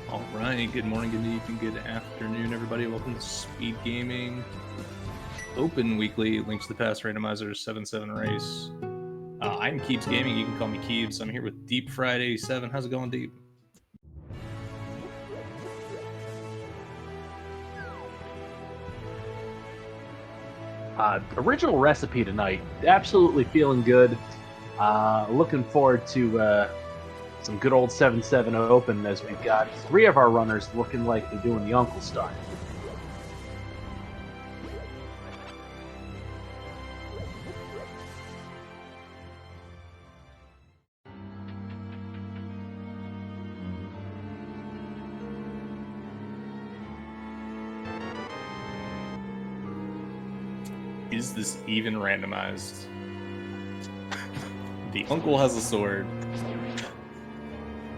All right, good morning, good evening, good afternoon, everybody. Welcome to Speed Gaming Open Weekly Links to the Past Randomizer 7-7 race. I'm Keeps Gaming. You can call me Keeps. I'm here with Deep Fried 87. How's it going, Deep? Original recipe tonight. Absolutely feeling good. Looking forward to some good old 7-7 Open as we've got three of our runners looking like they're doing the Uncle Star. Is this even randomized? The uncle has a sword.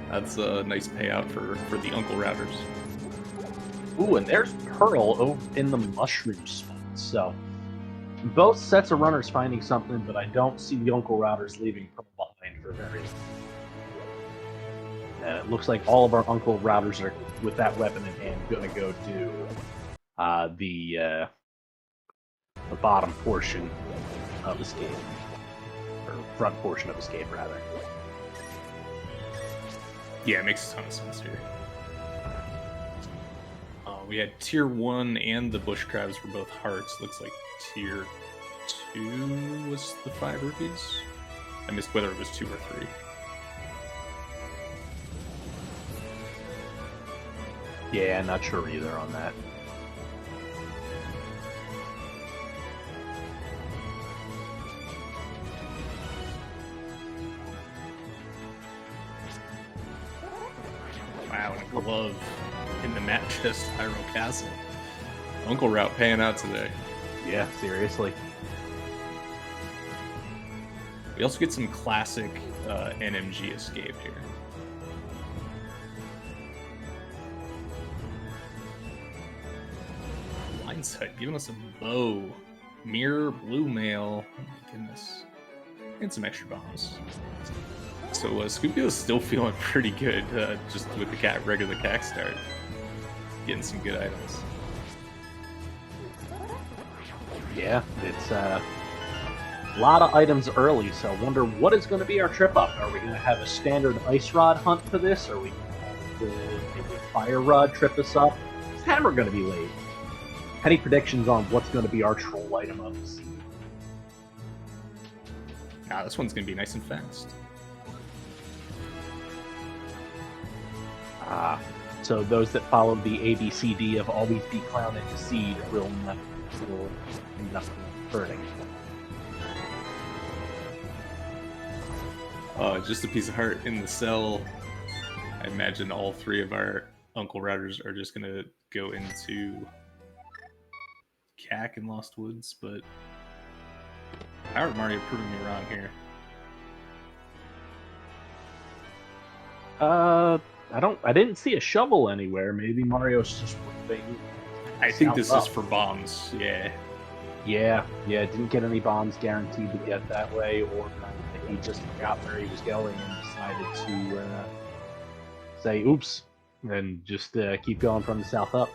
That's a nice payout for the uncle routers. Ooh, and there's Pearl in the mushroom spot. So both sets of runners finding something, but I don't see the Uncle routers leaving Pearl behind for very long. And it looks like all of our Uncle routers are, with that weapon in hand, going to go do the bottom portion of escape, or front portion of escape, rather. Yeah, it makes a ton of sense here. We had tier 1 and the bush crabs were both hearts. Looks like tier 2 was the 5 rupees. I missed whether it was 2 or 3. Yeah, not sure either on that. Wow, and a glove in the mat chest, Hyrule Castle. Uncle Route paying out today. Yeah, seriously. We also get some classic NMG escape here. Blindsight giving us a bow. Mirror, blue mail. Oh my goodness. And some extra bombs. So Scoopio's still feeling pretty good just with the regular CAC start. Getting some good items. Yeah, it's a lot of items early, so I wonder what is going to be our trip up. Are we going to have a standard ice rod hunt for this? Are we going to have a fire rod trip us up? Is Hammer going to be late? Any predictions on what's going to be our troll item of the season? Nah, this one's going to be nice and fast. So those that follow the ABCD of always be clown and seed will end up hurting. Just a piece of heart in the cell. I imagine all 3 of our Uncle Routers are just going to go into CAC and Lost Woods, but Howard Mario proving me wrong here. I didn't see a shovel anywhere. Maybe Mario's just ripping. I think this is for bombs. Yeah. Yeah. Didn't get any bombs guaranteed to get that way, or he just forgot where he was going and decided to say oops and just keep going from the south up.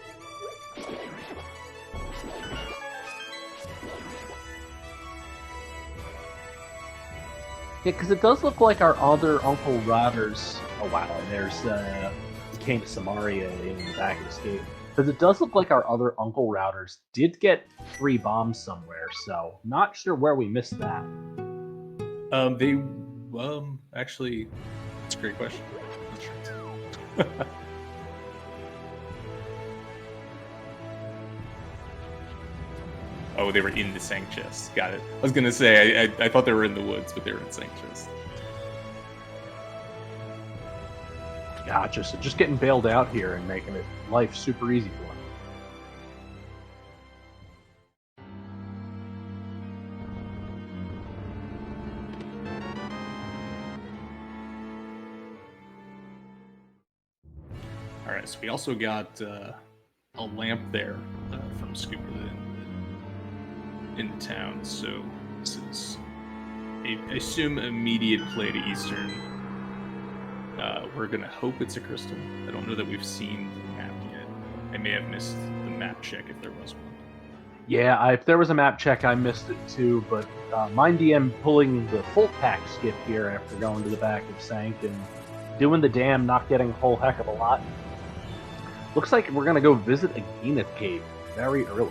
Yeah, because it does look like our other Uncle Routers. Oh wow, and there's King Samaria in the back of Escape. Because it does look like our other Uncle Routers did get 3 bombs somewhere, so not sure where we missed that. Actually, it's a great question. Not sure. Oh, they were in the Sank chest. Got it. I was gonna say I thought they were in the woods, but they were in Sank chest. Gotcha. So just getting bailed out here and making it life super easy for him. All right, so we also got a lamp there from Scooper in the town. So this is, I assume, immediate play to Eastern. We're gonna hope it's a crystal. I don't know that we've seen the map yet. I may have missed the map check if there was one. Yeah, if there was a map check, I missed it too, but Mind DM pulling the full pack skip here after going to the back of Sank and doing the dam, not getting a whole heck of a lot. Looks like we're going to go visit a Zenith Cave very early.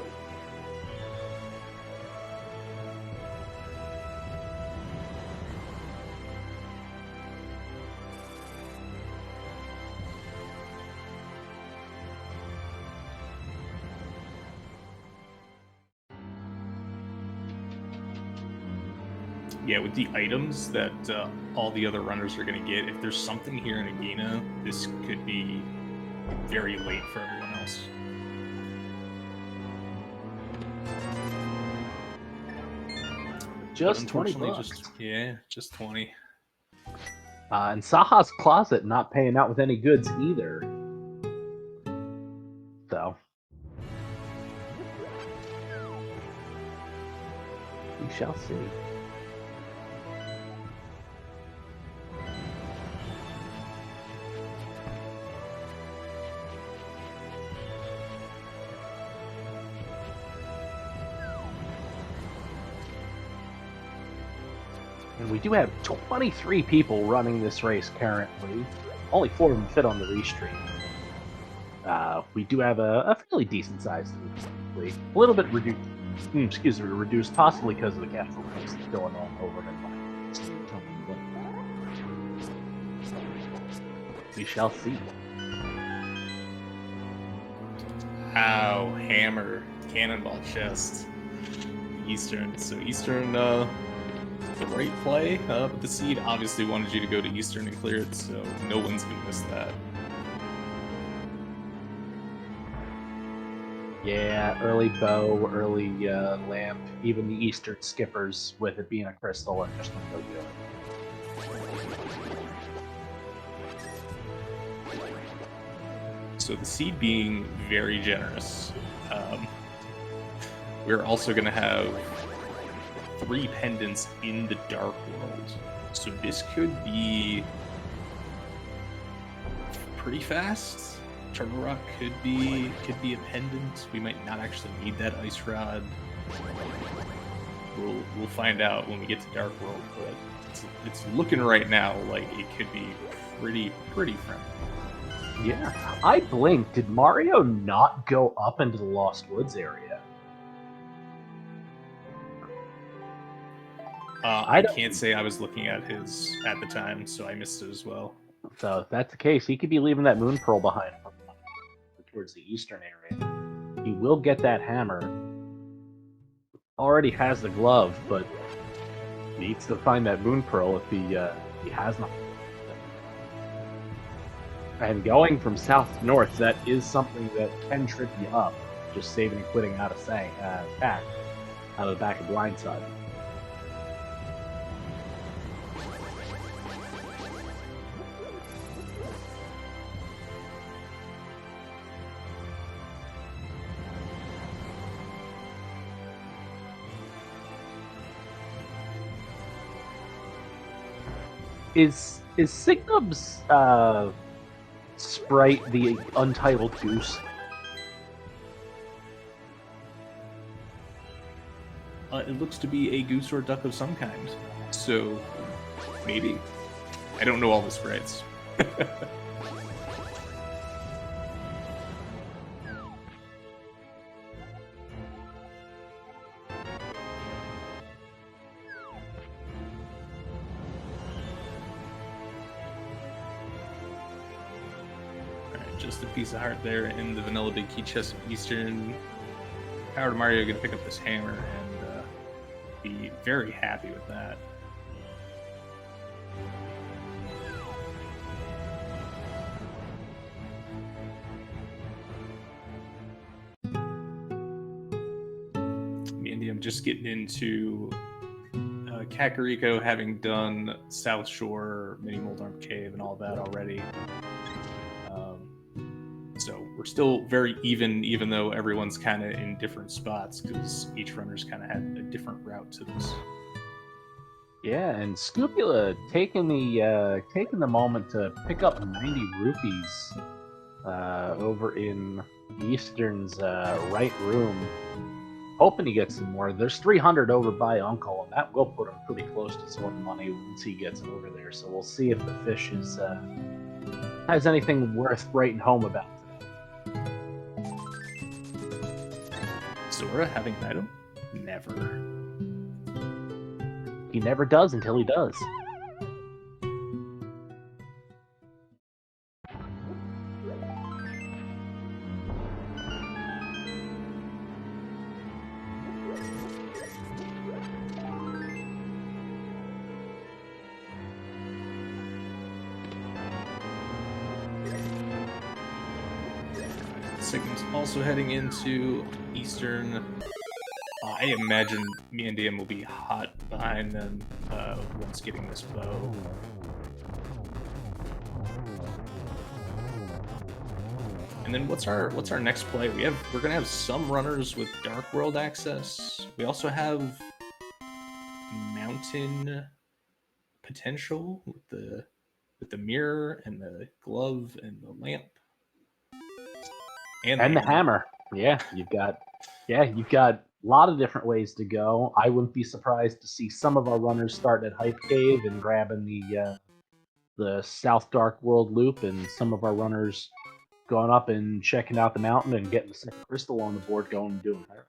Yeah, with the items that all the other runners are going to get, if there's something here in Agena, this could be very late for everyone else. Just 20 bucks. Just 20. And Saha's Closet not paying out with any goods either. So we shall see. And we do have 23 people running this race currently. Only 4 of them fit on the restream. We do have a fairly decent sized fleet. A little bit reduced, possibly because of the casual race that's going on over in my team. We shall see. Ow, hammer, cannonball chest. Eastern. So Eastern, the right play. But the seed obviously wanted you to go to Eastern and clear it, so no one's gonna miss that. Yeah, early bow, early lamp, even the Eastern skippers with it being a crystal are just gonna go do it. So the seed being very generous. We're also gonna have 3 pendants in the Dark World. So this could be pretty fast. Charter Rock could be a pendant. We might not actually need that ice rod. We'll find out when we get to Dark World, but it's looking right now like it could be pretty friendly. Yeah, I blinked. Did Mario not go up into the Lost Woods area? I can't say I was looking at his at the time, so I missed it as well. So if that's the case, he could be leaving that Moon Pearl behind towards the eastern area. He will get that hammer. Already has the glove, but needs to find that Moon Pearl if he has nothing. And going from south to north, that is something that can trip you up. Just saving and quitting out of pack out of the back of blindside. Is Signum's sprite the Untitled Goose? It looks to be a goose or duck of some kind. So, maybe. I don't know all the sprites. Just a piece of heart there in the vanilla big key chest of Eastern. Howard Mario gonna pick up this hammer and be very happy with that. Me and I'm just getting into Kakariko, having done South Shore, Mini Moldarm Cave, and all that already. So we're still very even though everyone's kind of in different spots because each runner's kind of had a different route to this. Yeah, and Scupula taking the moment to pick up 90 rupees over in Eastern's right room, hoping he gets some more. There's 300 over by Uncle, and that will put him pretty close to some money once he gets over there. So we'll see if the fish has anything worth writing home about today. Zora having an item? Never. He never does until he does. Sigmund's also heading into Eastern. I imagine me and DM will be hot behind them once getting this bow. And then what's our next play? We're gonna have some runners with Dark World access. We also have Mountain potential with the mirror and the glove and the lamp. And the hammer. Yeah, you've got a lot of different ways to go. I wouldn't be surprised to see some of our runners start at Hype Cave and grabbing the South Dark World loop, and some of our runners going up and checking out the mountain and getting the second crystal on the board, going and doing that.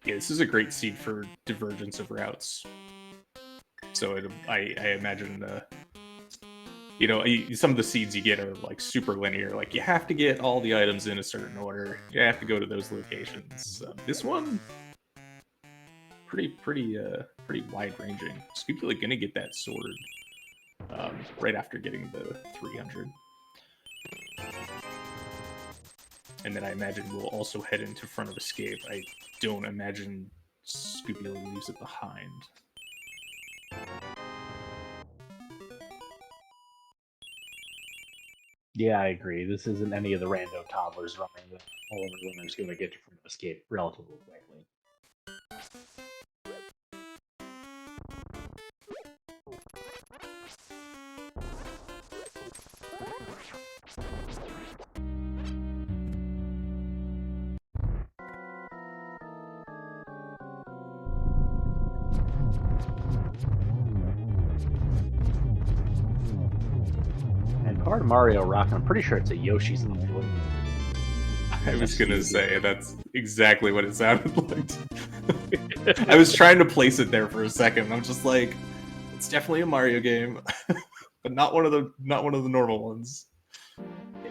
Yeah, this is a great seed for divergence of routes. So I imagine some of the seeds you get are like super linear. Like you have to get all the items in a certain order. You have to go to those locations. This one, pretty wide ranging. Scupula gonna get that sword right after getting the 300. And then I imagine we'll also head into Front of Escape. I don't imagine Scupula leaves it behind. Yeah, I agree. This isn't any of the rando toddlers running. All of the runners going to get to Front of Escape relatively quickly. Part of Mario Rock, I'm pretty sure it's a Yoshi's level. I was gonna say that's exactly what it sounded like. I was trying to place it there for a second. I'm just like, it's definitely a Mario game, but not one of the normal ones.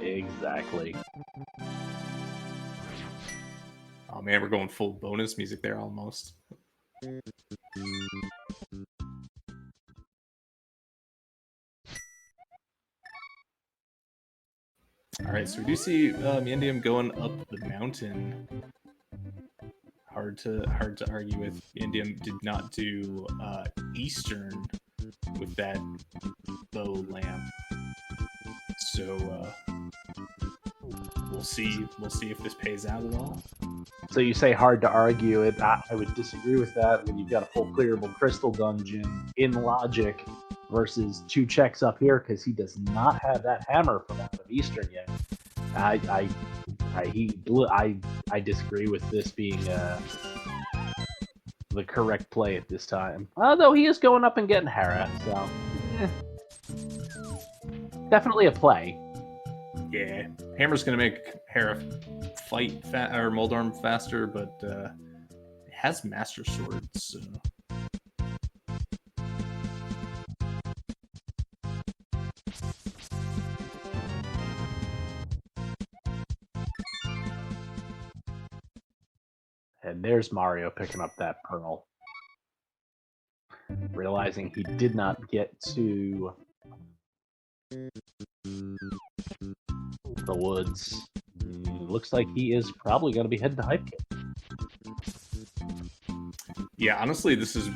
Exactly. Oh man, we're going full bonus music there almost. All right, so we do see Yandium going up the mountain. Hard to argue with. Yandium did not do Eastern with that bow lamp, so we'll see if this pays out at all. So you say hard to argue it. I would disagree with that. When you've got a full clearable crystal dungeon in Logic versus 2 checks up here, because he does not have that hammer from out of Eastern yet. I disagree with this being the correct play at this time. Though he is going up and getting Hera, so definitely a play. Yeah, hammer's gonna make Hera fight or Moldarm faster, but it has Master Swords, so. And there's Mario picking up that pearl. Realizing he did not get to the woods. Looks like he is probably going to be heading to Hype Cave. Yeah, honestly, this is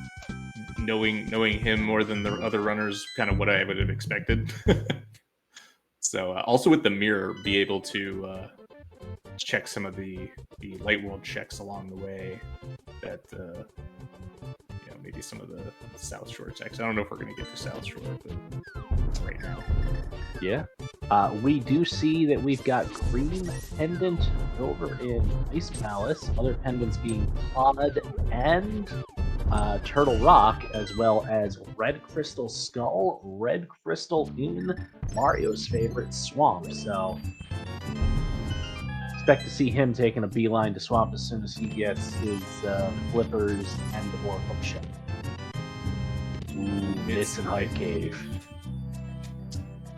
knowing him more than the other runners, kind of what I would have expected. So also with the mirror, be able to check some of the Light World checks along the way that maybe some of the South Shore checks. I don't know if we're going to get to South Shore, but right now. Yeah. We do see that we've got green pendant over in Ice Palace, other pendants being Pod and Turtle Rock, as well as Red Crystal Skull, Red Crystal in Mario's favorite Swamp. So expect to see him taking a beeline to Swamp as soon as he gets his flippers and or hookshot. Ooh, it's an Hive Cave.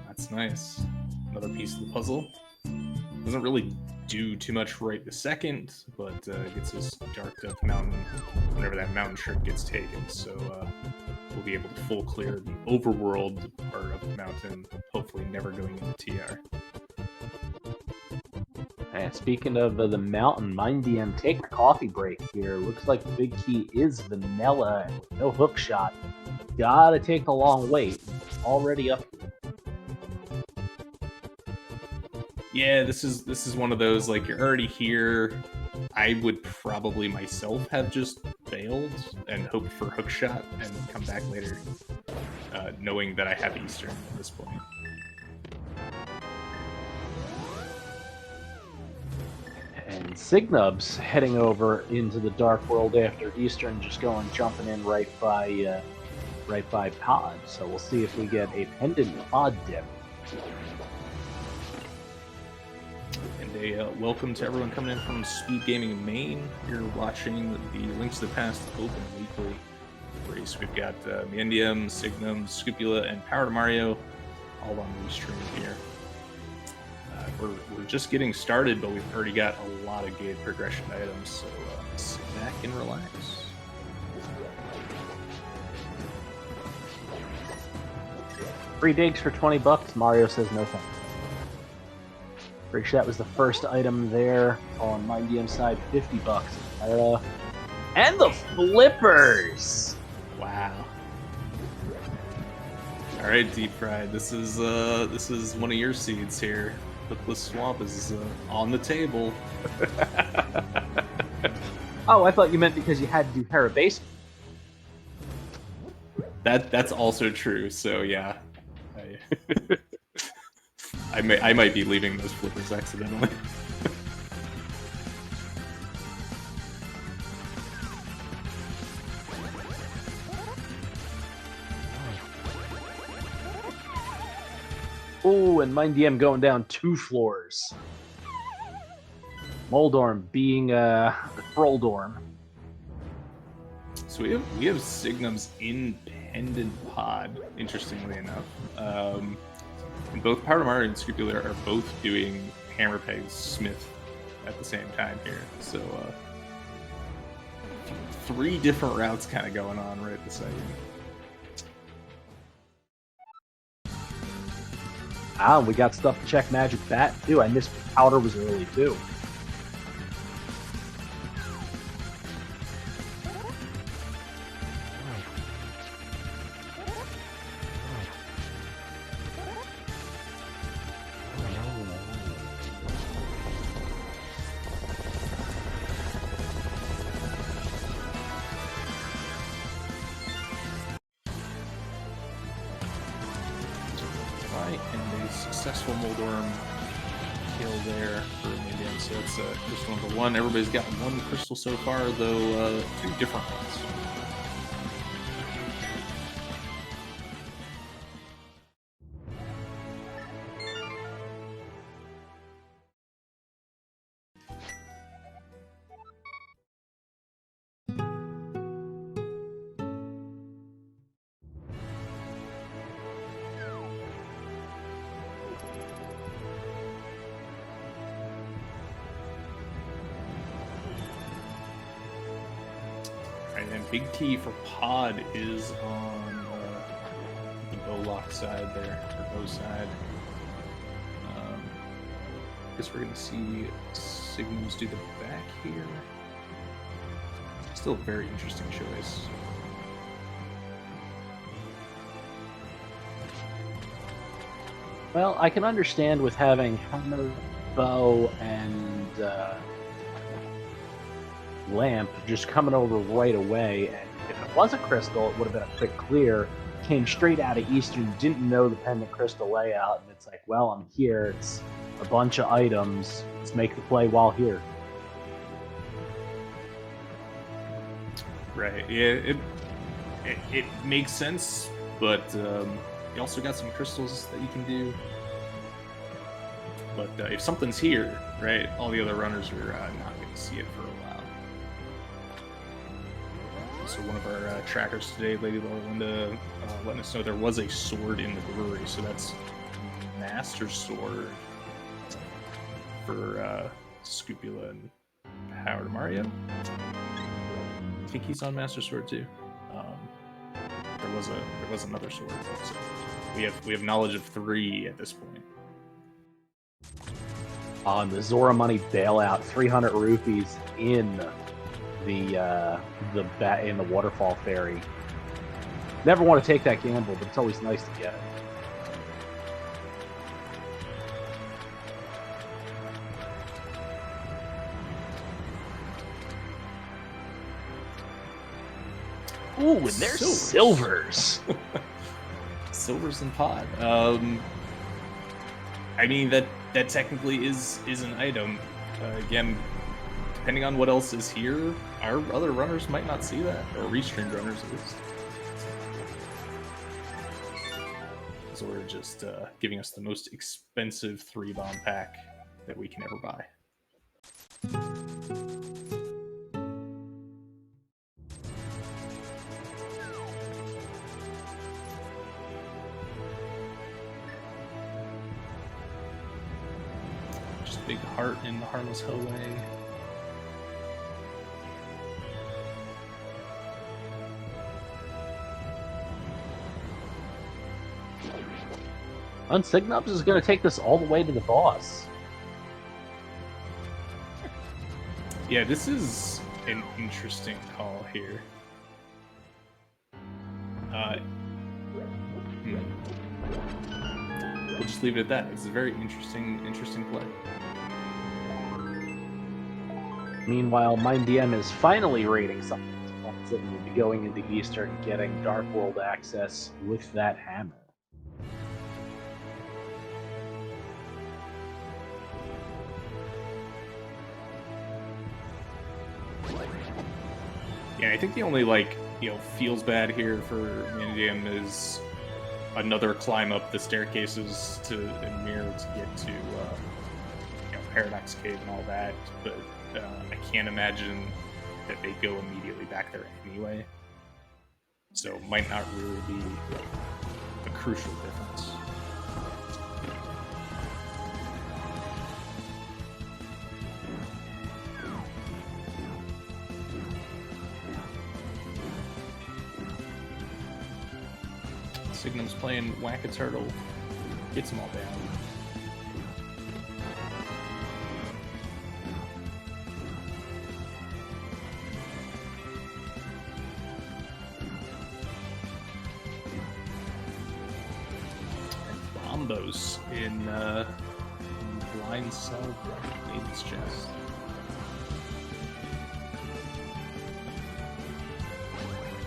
That's nice. Another piece of the puzzle. Doesn't really do too much right this second, but gets us Dark Depth Mountain whenever that mountain trip gets taken. So we'll be able to full clear the overworld part of the mountain, hopefully never going into TR. And speaking of the mountain, Mind DM taking a coffee break here. Looks like the big key is vanilla and with no hook shot. Gotta take the long wait. Already up. Yeah, this is one of those, like, you're already here. I would probably myself have just failed and hoped for hookshot and come back later, knowing that I have Eastern at this point. And Signub's heading over into the Dark World after Eastern, just jumping in right by Pod. So we'll see if we get a pendant Pod dip. And a welcome to everyone coming in from Speed Gaming Maine. You're watching the Links to the Past Open Weekly race. We've got Miendium, Signum, Scupula, and Power to Mario all on restream here. We're just getting started, but we've already got a lot of good progression items, so sit back and relax. Free digs for $20. Mario says no thanks. Pretty sure that was the first item there on my DM side. $50. And the flippers. Wow. All right, Deep Fried. This is one of your seeds here. Hookless Swamp is on the table. Oh, I thought you meant because you had to do Hera Basement. That's also true. So yeah, I might be leaving those flippers accidentally. Oh, and Mind DM going down 2 floors. Moldorm being the Froldorm. So we have Signum's independent pod, interestingly enough. And both Power to Mario and Scrupula are both doing Hammer Peg Smith at the same time here. So 3 different routes kind of going on right this second. Ah, we got stuff to check Magic Bat too. I missed Powder was early too. Successful Moldorm kill there for Medium, so that's crystal number 1. Everybody's got 1 crystal so far, though 2 different ones. And Big T for Pod is on the Bowlock side there, or Bow side. I guess we're going to see Signums do the back here. Still a very interesting choice. Well, I can understand with having Hammer Bow and Lamp just coming over right away, and if it was a crystal, it would have been a quick clear. Came straight out of Eastern, didn't know the pendant crystal layout, and it's like, well, I'm here, it's a bunch of items, let's make the play while here. Right, yeah, it makes sense, but you also got some crystals that you can do. But if something's here, right, all the other runners are not going to see it for a while. So one of our trackers today, Lady Linda, letting us know there was a sword in the brewery, so that's Master Sword for Scupula and Howard Mario. I think he's on Master Sword too. There was another sword, so we have knowledge of 3 at this point. On the Zora Money bailout, 300 rupees in the waterfall ferry. Never want to take that gamble, but it's always nice to get it. Ooh, and there's silvers. Silvers and pod. I mean, that technically is an item. Again, depending on what else is here, our other runners might not see that, or restreamed runners at least. So we're just giving us the most expensive 3-bomb pack that we can ever buy. Big heart in the Harmless Hellway. Unsignups is going to take this all the way to the boss. Yeah, this is an interesting call here. We'll just leave it at that. It's a very interesting play. Meanwhile, MindDM is finally raiding something that will be going into Eastern and getting Dark World access with that hammer. Yeah, I think the only feels bad here for MindDM is another climb up the staircases to Mirror to get to Paradox Cave and all that, but I can't imagine that they go immediately back there anyway. So it might not really be a crucial difference. Signum's playing Whack-A-Turtle, gets them all down. Bombos in Blind Cell Maiden's Chest.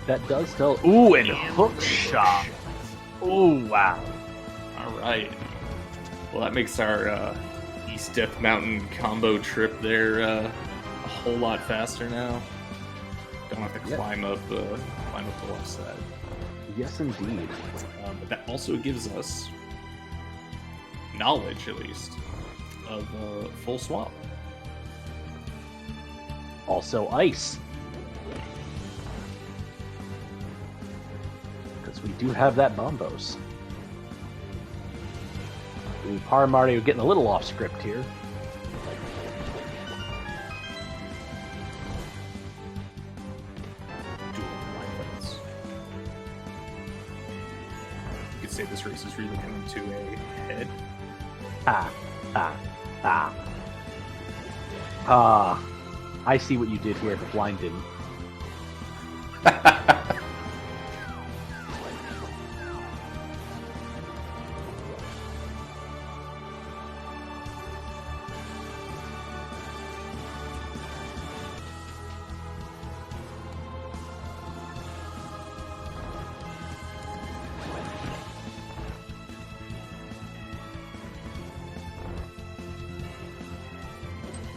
That does tell. Ooh, and Hook Shot. Oh, wow. Alright. Well, that makes our East Death Mountain combo trip there a whole lot faster now. Don't have to climb up the left side. Yes, indeed. But that also gives us knowledge, at least, of full swap. Also ice. Because we do have that Bombos. Power Mario getting a little off script here. You could say this race is really coming to a head. I see what you did here, but Blind didn't.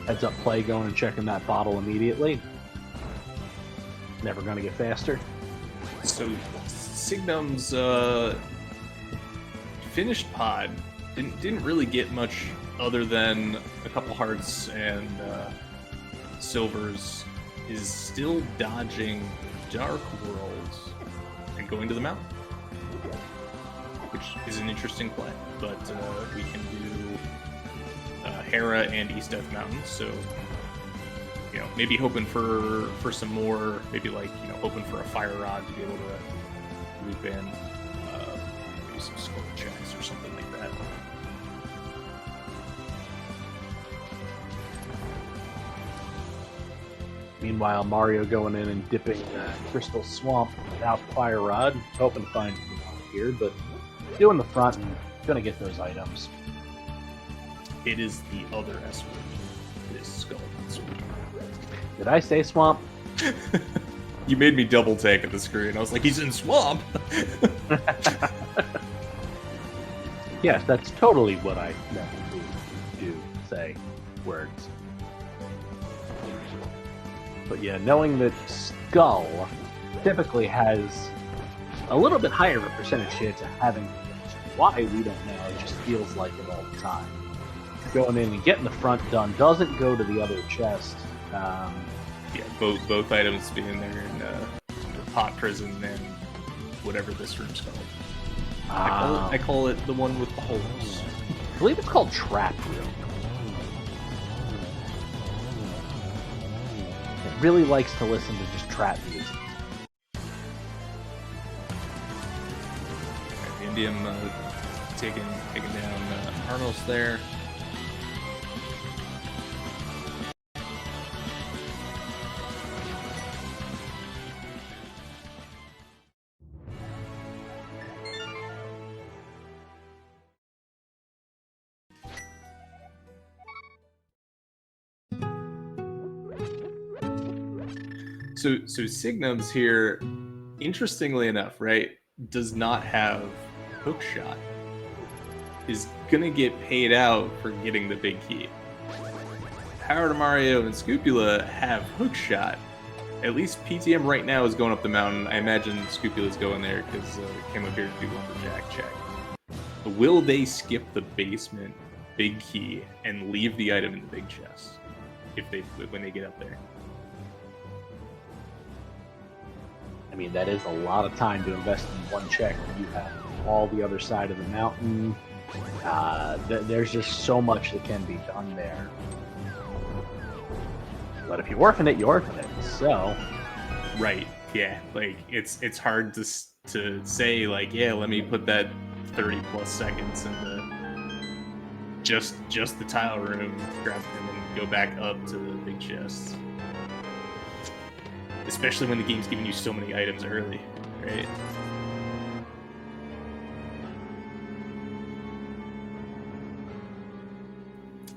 Heads up play going and checking that bottle immediately. Never gonna get faster. So Signum's finished pod didn't really get much other than a couple hearts and silvers. Is still dodging Dark Worlds and going to the mountain, which is an interesting play. But we can do Hera and East Death Mountain, so maybe hoping for some more, maybe hoping for a fire rod to be able to loop in, maybe some skull checks or something like that. Meanwhile, Mario going in and dipping Crystal Swamp without Fire Rod, hoping to find here, but doing the front and gonna get those items. It is the other S word. It is Skull Swamp. Did I say Swamp? You made me double take at the screen. I was like, he's in Swamp! Yes, that's totally what I meant to do, say words. But yeah, knowing that Skull typically has a little bit higher of a percentage chance of having why we don't know, it just feels like it all the time. Going in and getting the front done doesn't go to the other chest. Yeah, both items being there in the pot prison and whatever this room's called. I call it the one with the holes. I believe it's called Trap Room. It really likes to listen to just trap music. Okay, the Indium taking down Arnos there. So Signum's here, interestingly enough, right, does not have hookshot. Is gonna get paid out for getting the big key. Power to Mario and Scupula have hookshot. At least PTM right now is going up the mountain. I imagine Scupula's going there because it came up here to do lumberjack check. But will they skip the basement big key and leave the item in the big chest when they get up there? I mean, that is a lot of time to invest in one check when you have all the other side of the mountain. There's just so much that can be done there. But if you orphan it, you orphan it. So, right, yeah, like it's hard to say like, yeah, let me put that 30 plus seconds into just the tile room, grab them, and go back up to the big chest. Especially when the game's giving you so many items early, right?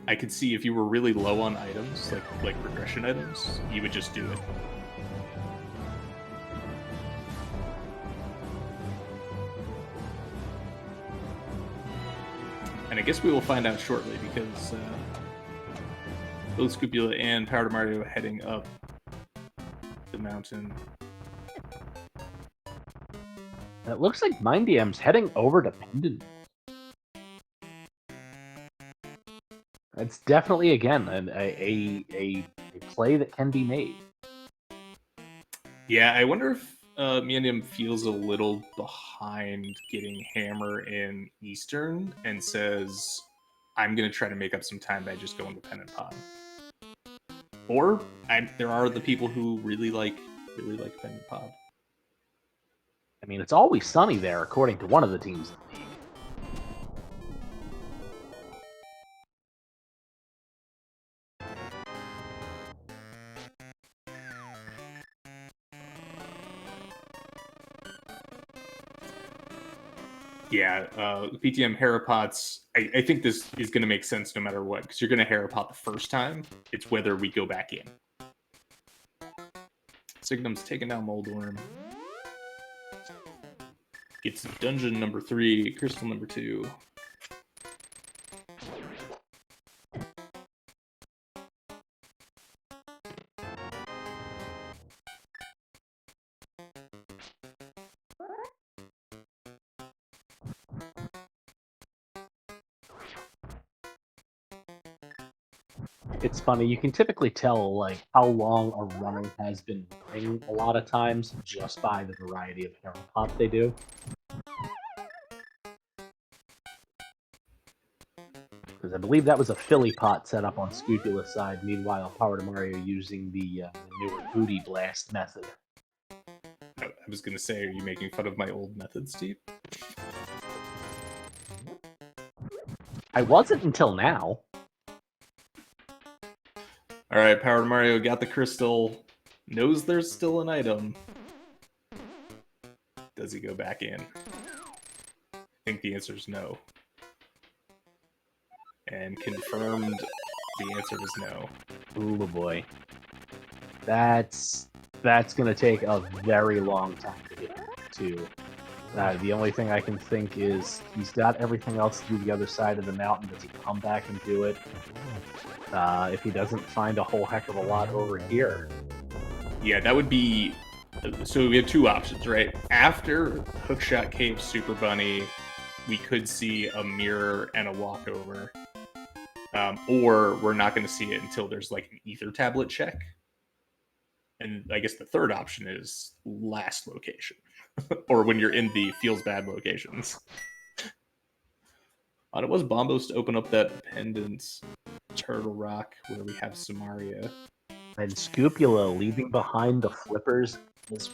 I could see if you were really low on items, like progression items, you would just do it. And I guess we will find out shortly because both Scupula and Power to Mario heading up the mountain. it looks like Mindium's heading over to Pendant. It's definitely, again, a play that can be made. Yeah, I wonder if Mindium feels a little behind getting Hammer in Eastern and says, I'm going to try to make up some time by just going to Pen and Pod. Or there are the people who really like Pen and Pod. I mean, it's always sunny there, according to one of the teams in the league. Yeah, PTM Herapots, I think this is going to make sense no matter what, because you're going to Herapot the first time. It's whether we go back in. Signum's taking down Moldworm. Gets dungeon number 3, crystal number 2. It's funny, you can typically tell like how long a runner has been running a lot of times just by the variety of hero pop they do. Because I believe that was a Philly pot set up on Scrupulous side, meanwhile Power to Mario using the newer Booty Blast method. I was gonna say, are you making fun of my old method, Steve? I wasn't until now. Alright, Power Mario got the crystal, knows there's still an item. Does he go back in? I think the answer is no. And confirmed, the answer was no. Ooh boy. That's gonna take a very long time to get to. The only thing I can think is he's got everything else to do the other side of the mountain. Does he come back and do it? If he doesn't find a whole heck of a lot over here. Yeah, that would be... So we have two options, right? After Hookshot Cave Super Bunny, we could see a mirror and a walkover. Or we're not going to see it until there's like an ether tablet check. And I guess the third option is last location. Or when you're in the feels bad locations. It was Bombos to open up that pendant Turtle Rock where we have Samaria. And Scupula leaving behind the flippers is...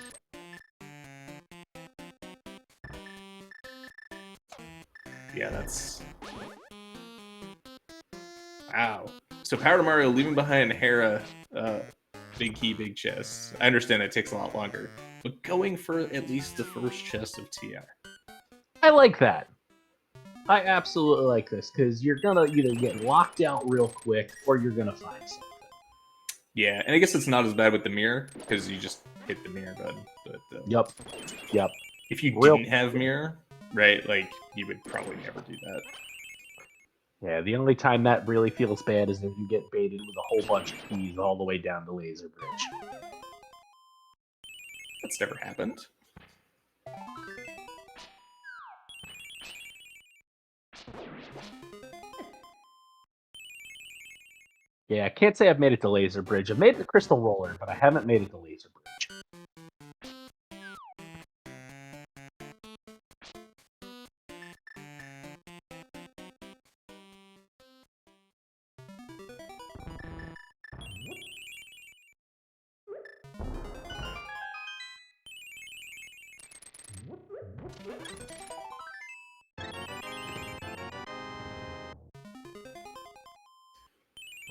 Yeah, that's... Wow. So Power to Mario leaving behind Hera, big key, big chest. I understand it takes a lot longer, but going for at least the first chest of TR. I like that. I absolutely like this, because you're gonna either get locked out real quick, or you're gonna find something. Yeah, and I guess it's not as bad with the mirror, because you just hit the mirror button. But Yep. if you didn't have mirror, right, like, you would probably never do that. Yeah, the only time that really feels bad is if you get baited with a whole bunch of keys all the way down the laser bridge. That's never happened. Yeah, I can't say I've made it to laser bridge. I've made it to crystal roller, but I haven't made it to laser bridge.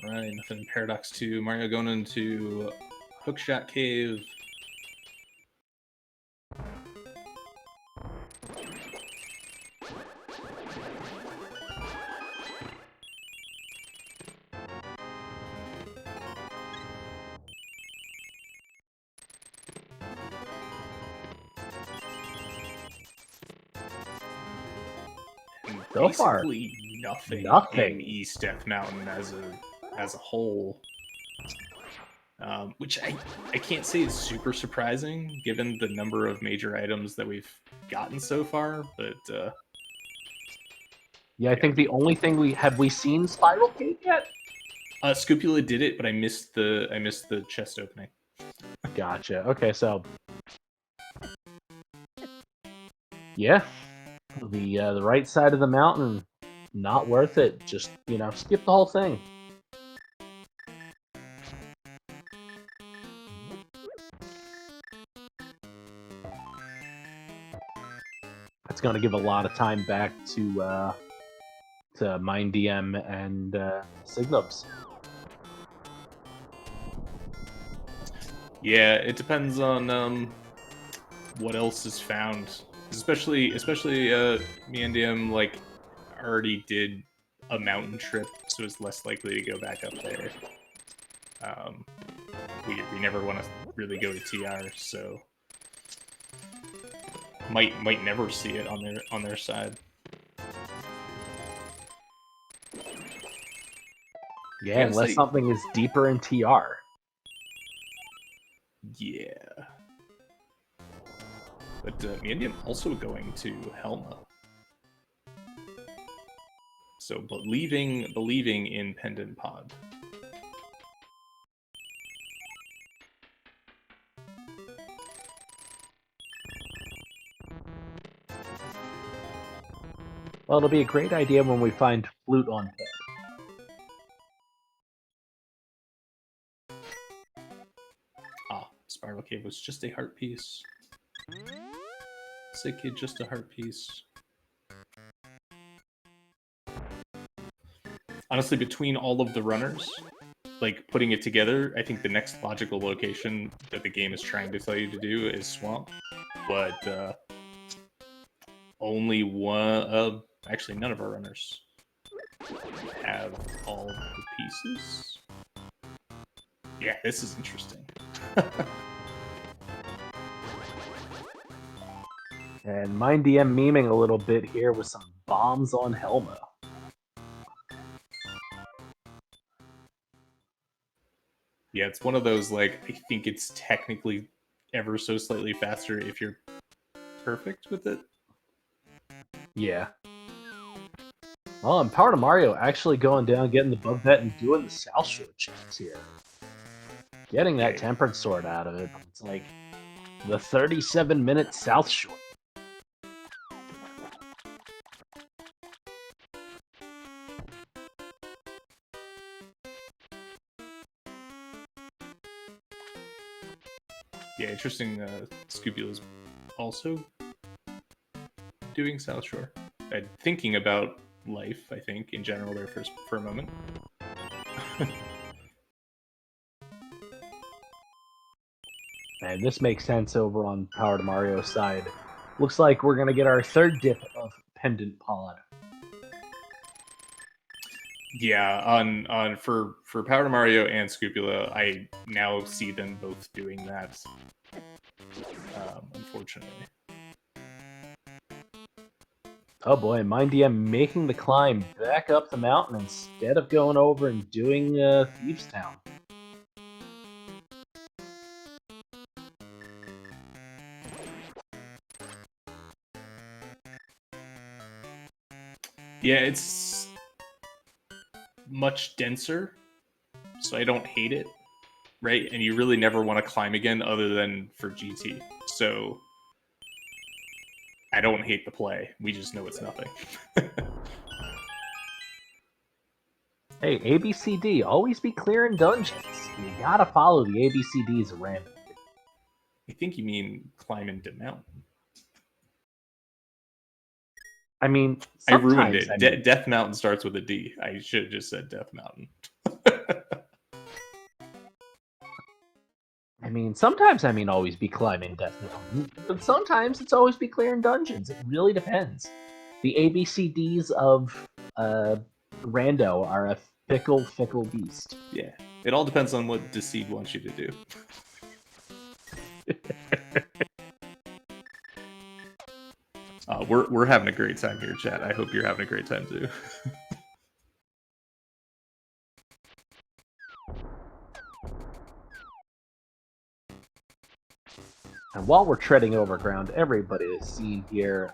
Right, nothing in Paradox 2. Mario going into Hookshot Cave. So far, basically nothing in East Death Mountain as a whole, which I can't say is super surprising given the number of major items that we've gotten so far. But yeah, I think the only thing we seen Spiral Cave yet? Scupula did it, but I missed the chest opening. Gotcha. Okay, so yeah. The right side of the mountain, not worth it. Just, skip the whole thing. That's going to give a lot of time back to Mind DM and Signubs. Yeah, it depends on what else is found. Especially me and DM like already did a mountain trip, so it's less likely to go back up there. We never want to really go to TR, so might never see it on their side. Yeah, unless something is deeper in TR. Yeah. But me and DM also going to Helma. So believing in Pendant Pod. Well, it'll be a great idea when we find flute on bed. Ah, Spiral Cave was just a heart piece. Sick kid, just a heart piece. Honestly, between all of the runners, like putting it together, I think the next logical location that the game is trying to tell you to do is Swamp. But only one, actually none of our runners have all of the pieces. Yeah, this is interesting. And MindDM memeing a little bit here with some bombs on Helma. Yeah, it's one of those, like, I think it's technically ever so slightly faster if you're perfect with it. Yeah. Well, and Power to Mario actually going down, getting the bug bet, and doing the South Shore checks here. Getting that Tempered Sword out of it. It's like the 37-minute South Shore. Yeah, interesting. Scupula's also doing South Shore. And thinking about life, I think, in general, there for a moment. And this makes sense over on Power to Mario's side. Looks like we're going to get our third dip of Pendant Pod. Yeah, on for Power to Mario and Scupula, I now see them both doing that. Unfortunately. Oh boy, MindDM making the climb back up the mountain instead of going over and doing Thieves Town. Yeah, it's much denser, so I don't hate it, right? And you really never want to climb again other than for GT. So I don't hate the play. We just know it's nothing. Hey, ABCD, always be clear in dungeons. You gotta follow the ABCDs random. I think you mean climb into mountain. I mean, I ruined sometimes, it. Death Mountain starts with a D. I should have just said Death Mountain. sometimes always be climbing Death Mountain, but sometimes it's always be clear in dungeons. It really depends. The ABCDs of Rando are a fickle beast. Yeah, it all depends on what Deceive wants you to do. We're having a great time here, chat. I hope you're having a great time too. And while we're treading over ground everybody has seen here,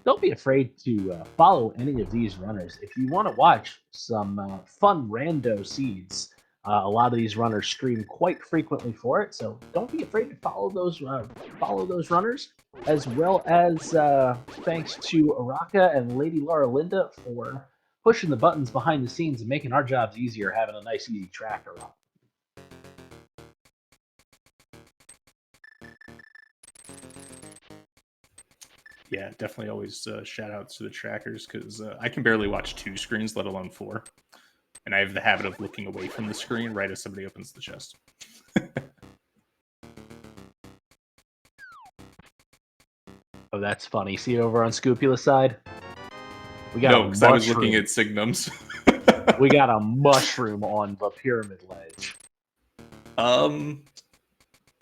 don't be afraid to follow any of these runners. If you want to watch some fun rando seeds, a lot of these runners stream quite frequently for it, so don't be afraid to follow those runners, as well as thanks to Araka and Lady Laura Linda for pushing the buttons behind the scenes and making our jobs easier, having a nice easy tracker on. Yeah, definitely always shout outs to the trackers because I can barely watch 2 screens, let alone 4. And I have the habit of looking away from the screen right as somebody opens the chest. Oh, that's funny. See over on Scupula's side? We got no, because I was looking at Signums. We got a mushroom on the pyramid ledge.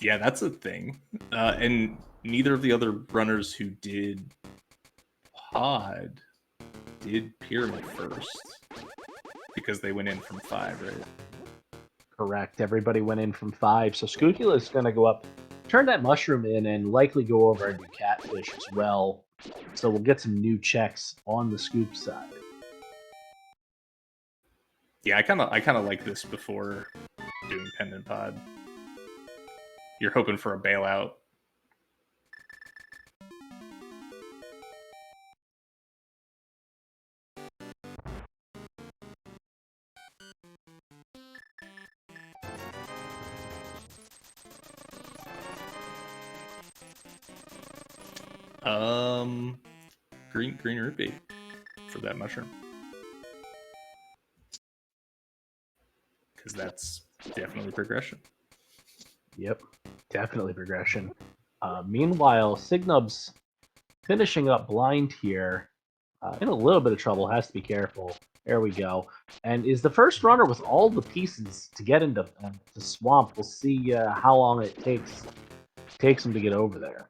Yeah, that's a thing. And neither of the other runners who did Pod did Pyramid first. Because they went in from 5, right? Correct. Everybody went in from 5. So Scupula is going to go up, turn that mushroom in, and likely go over and do Catfish as well. So we'll get some new checks on the Scoop side. Yeah, I kind of like this before doing Pendant Pod. You're hoping for a bailout. Green rupee for that mushroom. Because that's definitely progression. Yep, definitely progression. Meanwhile, Signub's finishing up blind here. In a little bit of trouble, has to be careful. There we go. And is the first runner with all the pieces to get into the swamp. We'll see how long it takes him to get over there.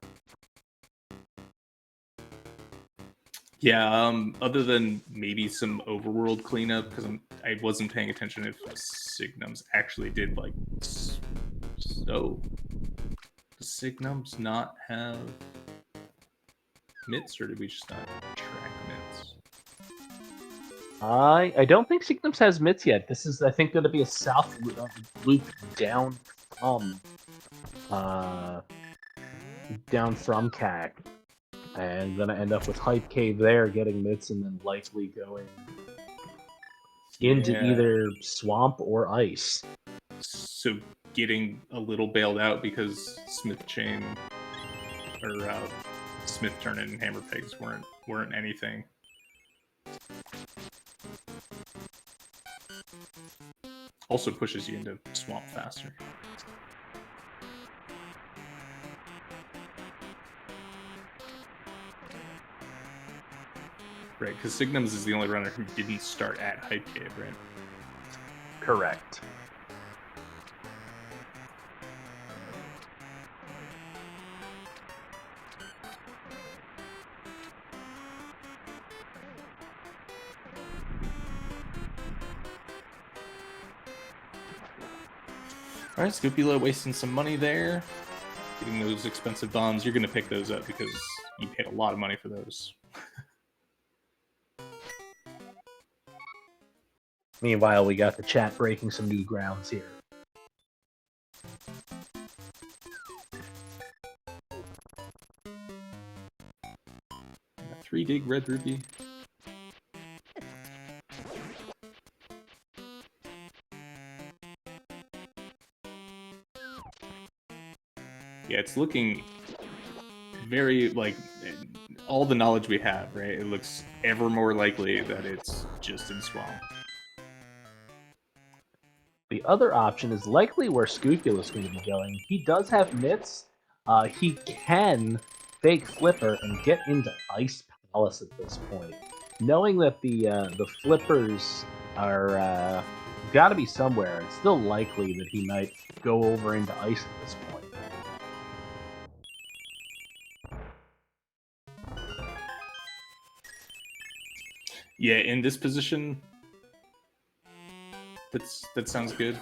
Yeah, other than maybe some overworld cleanup, because I wasn't paying attention if Signums actually did like. So, does Signums not have mitts, or did we just not track mitts? I don't think Signums has mitts yet. This is, I think, going to be a south loop down from CAC. And gonna end up with Hype Cave there, getting mitts, and then likely going into either swamp or ice. So getting a little bailed out because Smith Chain or Smith Turnin and Hammer Pegs weren't anything. Also pushes you into swamp faster. Right, because Signums is the only runner who didn't start at Hype Cave, right? Correct. Alright, Scoopula wasting some money there. Getting those expensive bombs. You're going to pick those up because you paid a lot of money for those. Meanwhile, we got the chat breaking some new grounds here. A 3 dig red rupee. Yeah, it's looking very, like, all the knowledge we have, right? It looks ever more likely that it's just in swamp. The other option is likely where Scoopula is going to be going. He does have mitts. He can fake Flipper and get into Ice Palace at this point. Knowing that the Flippers are got to be somewhere, it's still likely that he might go over into Ice at this point. Yeah, in this position, that sounds good.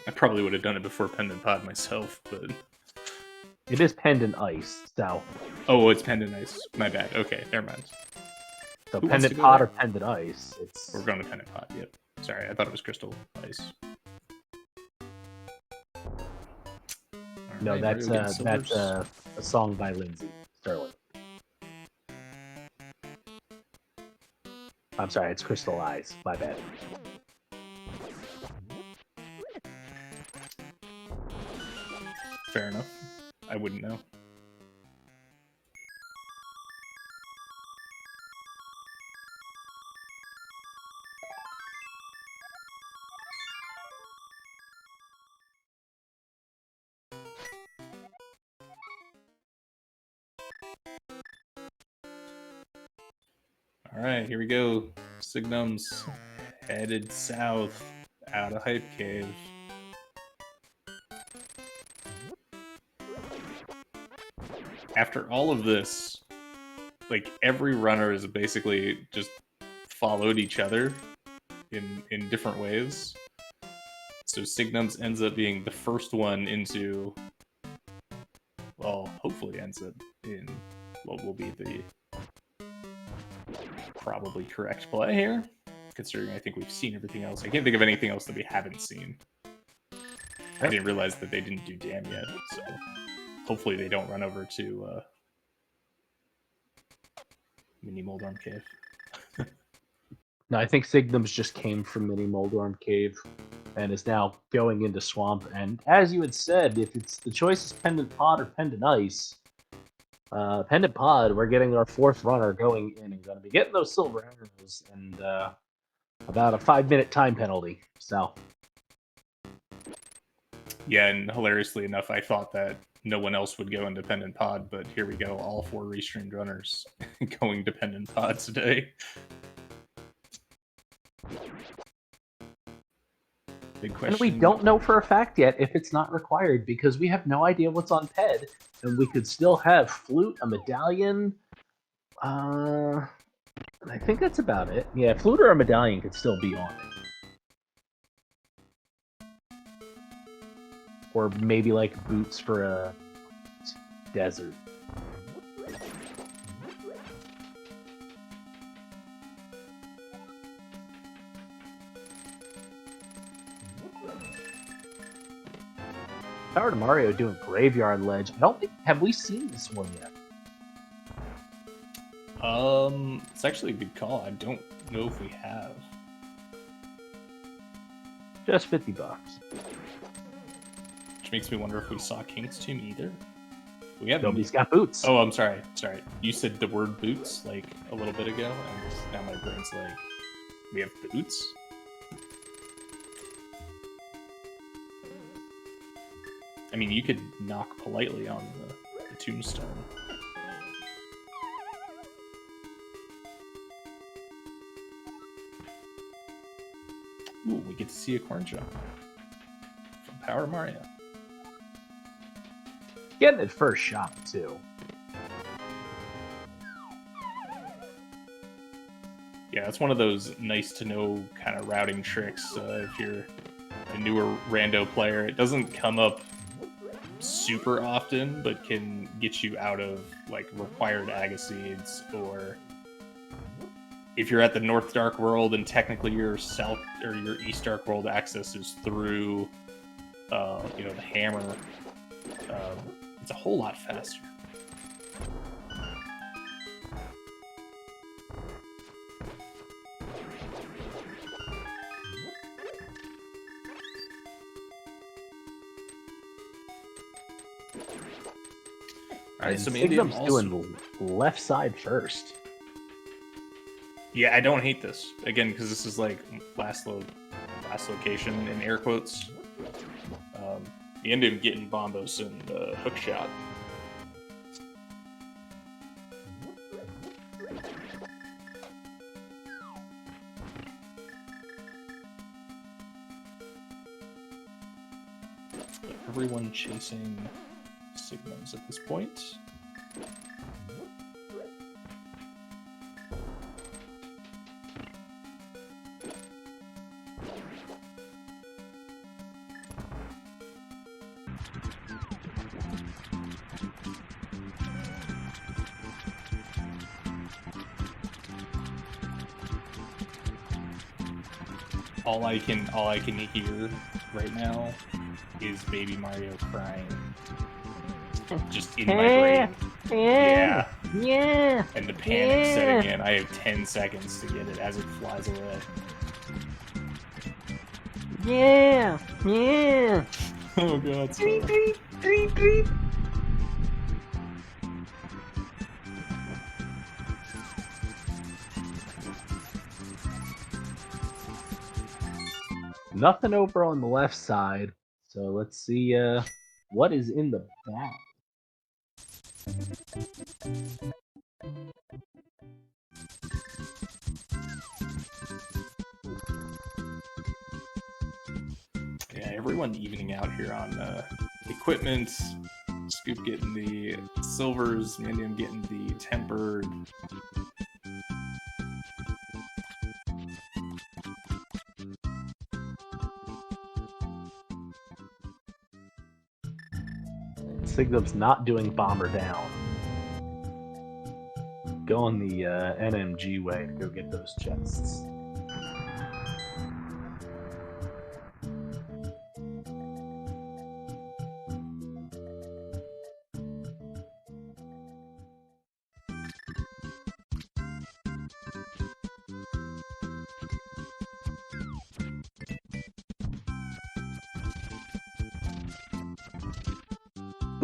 I probably would have done it before Pendant Pod myself, but... It is Pendant Ice, so... Oh, it's Pendant Ice. My bad. Okay, never mind. So who Pendant Pod or Pendant Ice? We're going to Pendant Pod, yep. Sorry, I thought it was Crystal Ice. No, that's a song by Lindsay Sterling. I'm sorry, it's Crystal Eyes. My bad. Fair enough. I wouldn't know. Alright, here we go. Signum's headed south out of Hype Cave. After all of this, like, every runner is basically just followed each other in different ways. So Signums ends up being the first one into, well, hopefully ends up in what will be the probably correct play here, considering I think we've seen everything else. I can't think of anything else that we haven't seen. I didn't realize that they didn't do Dam yet, so hopefully they don't run over to Mini Moldorm Cave. No, I think Signums just came from Mini Moldorm Cave. and is now going into Swamp. And as you had said, if it's the choice is Pendant Pod or Pendant Ice, Pendant Pod, we're getting our 4th runner going in and going to be getting those silver arrows and about a 5-minute time penalty. So, yeah, and hilariously enough, I thought that no one else would go independent pod, but here we go, all 4 restreamed runners going dependent pod today. Big question. And we don't know for a fact yet if it's not required because we have no idea what's on PED, and we could still have Flute, a Medallion. I think that's about it. Yeah, Flute or a Medallion could still be on it. Or maybe like boots for a desert. Power to Mario doing Graveyard Ledge. I don't think have we seen this one yet. It's actually a good call. I don't know if we have. Just $50. Which makes me wonder if we saw King's Tomb either. We have Nobody's got boots. Oh, I'm sorry. You said the word boots like a little bit ago, and now my brain's like, we have boots? I mean, you could knock politely on the tombstone. Ooh, we get to see a corn jump from Power Mario. Getting it first shot, too. Yeah, that's one of those nice-to-know kind of routing tricks if you're a newer rando player. It doesn't come up super often, but can get you out of like required Agassiz, or if you're at the North Dark World and technically your South or your East Dark World access is through the hammer, it's a whole lot faster. Alright, so maybe I'm also doing left side first. Yeah, I don't hate this. Again, because this is like last location in air quotes. The end of getting Bombos and hook shot. Everyone chasing signals at this point. All I can hear right now is Baby Mario crying. Just in my brain. Yeah. And the panic setting in. I have 10 seconds to get it as it flies away. Yeah. Oh god. Nothing over on the left side. So let's see what is in the bag. Yeah, everyone evening out here on equipment. Scoop getting the silvers, Mandium getting the tempered. Signum's not doing Bomber Down. Going the NMG way to go get those chests.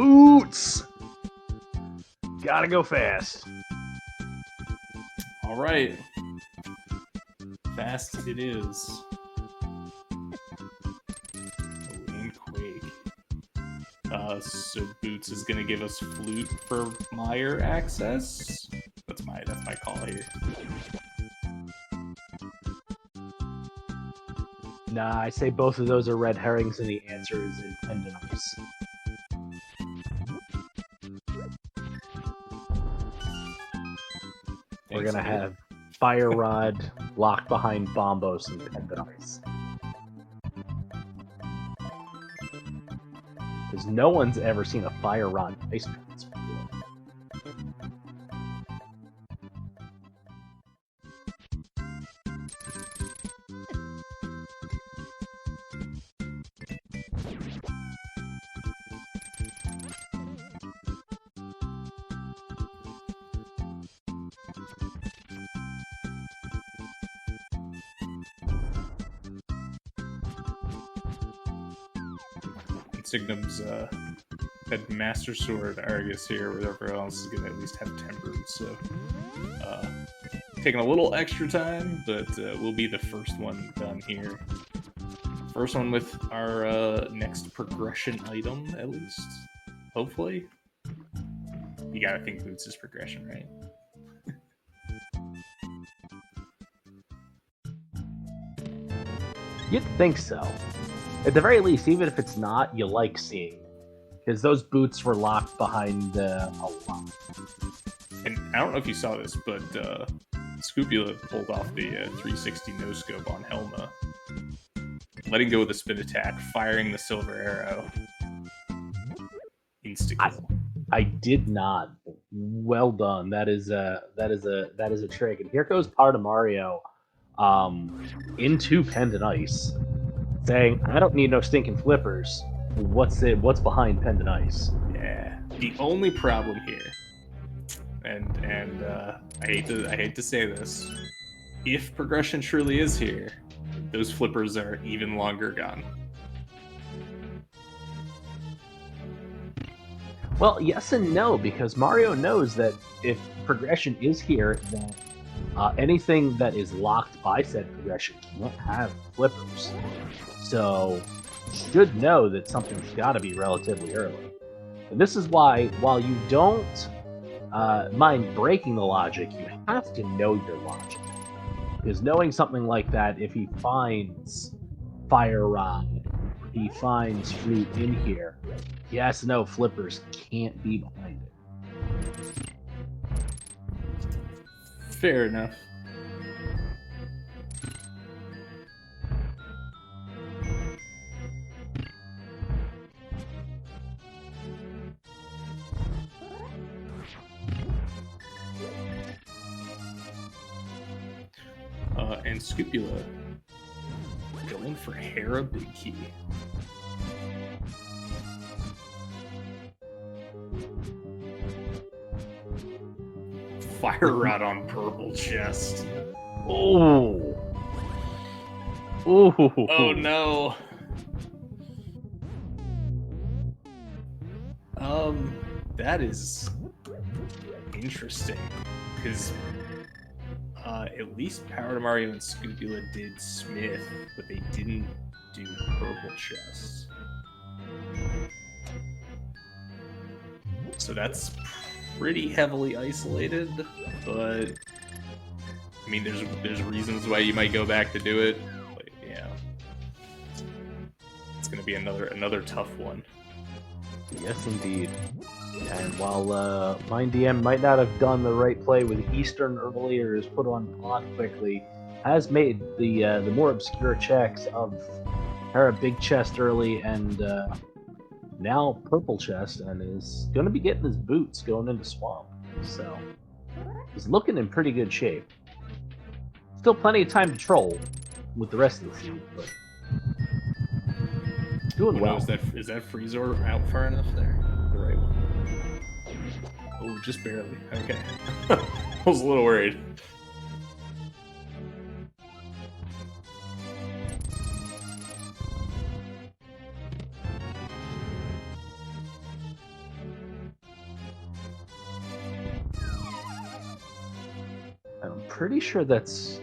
boots. Gotta go fast. All right. Fast it is. And Quake. So Boots is gonna give us Flute for Meyer access. That's my call here. Nah, I say both of those are red herrings, and the answer is in Pendant Ice. We're gonna have Fire Rod locked behind Bombos and Pendant Ice. Because no one's ever seen a Fire Rod ice pants before. Signum's had Master Sword Argus here, where everyone else is going to at least have Tempered, so taking a little extra time, but we'll be the first one done here. First one with our next progression item, at least. Hopefully. You gotta think Boots is progression, right? You'd think so. At the very least, even if it's not, you like seeing. Because those boots were locked behind a lot. And I don't know if you saw this, but Scupula pulled off the 360 no-scope on Helma. Letting go of the spin attack, firing the silver arrow. Insta-kill. I did not. Well done. That is a trick. And here goes part of Mario into Pendant Ice, saying, I don't need no stinking flippers. What's behind Pendant Ice? Yeah. The only problem here, and I hate to say this, if progression truly is here, those flippers are even longer gone. Well, yes and no, because Mario knows that if progression is here, then anything that is locked by said progression can't have flippers. So, should know that something's got to be relatively early. And this is why, while you don't mind breaking the logic, you have to know your logic. Because knowing something like that, if he finds Fire Rod, he finds Fruit in here, he has to know flippers can't be behind it. Fair enough. And Scupula going for Hera Big Key. Fire Rod on Purple Chest. Oh! Ooh! Oh no! That is interesting, because at least Power to Mario and Scupula did Smith, but they didn't do Purple Chest. So that's pretty heavily isolated, but I mean, there's reasons why you might go back to do it. But yeah, it's gonna be another tough one. Yes, indeed. And while Mind DM might not have done the right play with Eastern earlier, is put on pod quickly, has made the more obscure checks of Hera Big Chest early and now Purple Chest, and is going to be getting his boots going into Swamp. So he's looking in pretty good shape. Still plenty of time to troll with the rest of the team, but doing well. Is that Freezor out far enough there? The right one. Oh, just barely. Okay. I was a little worried. pretty sure that's...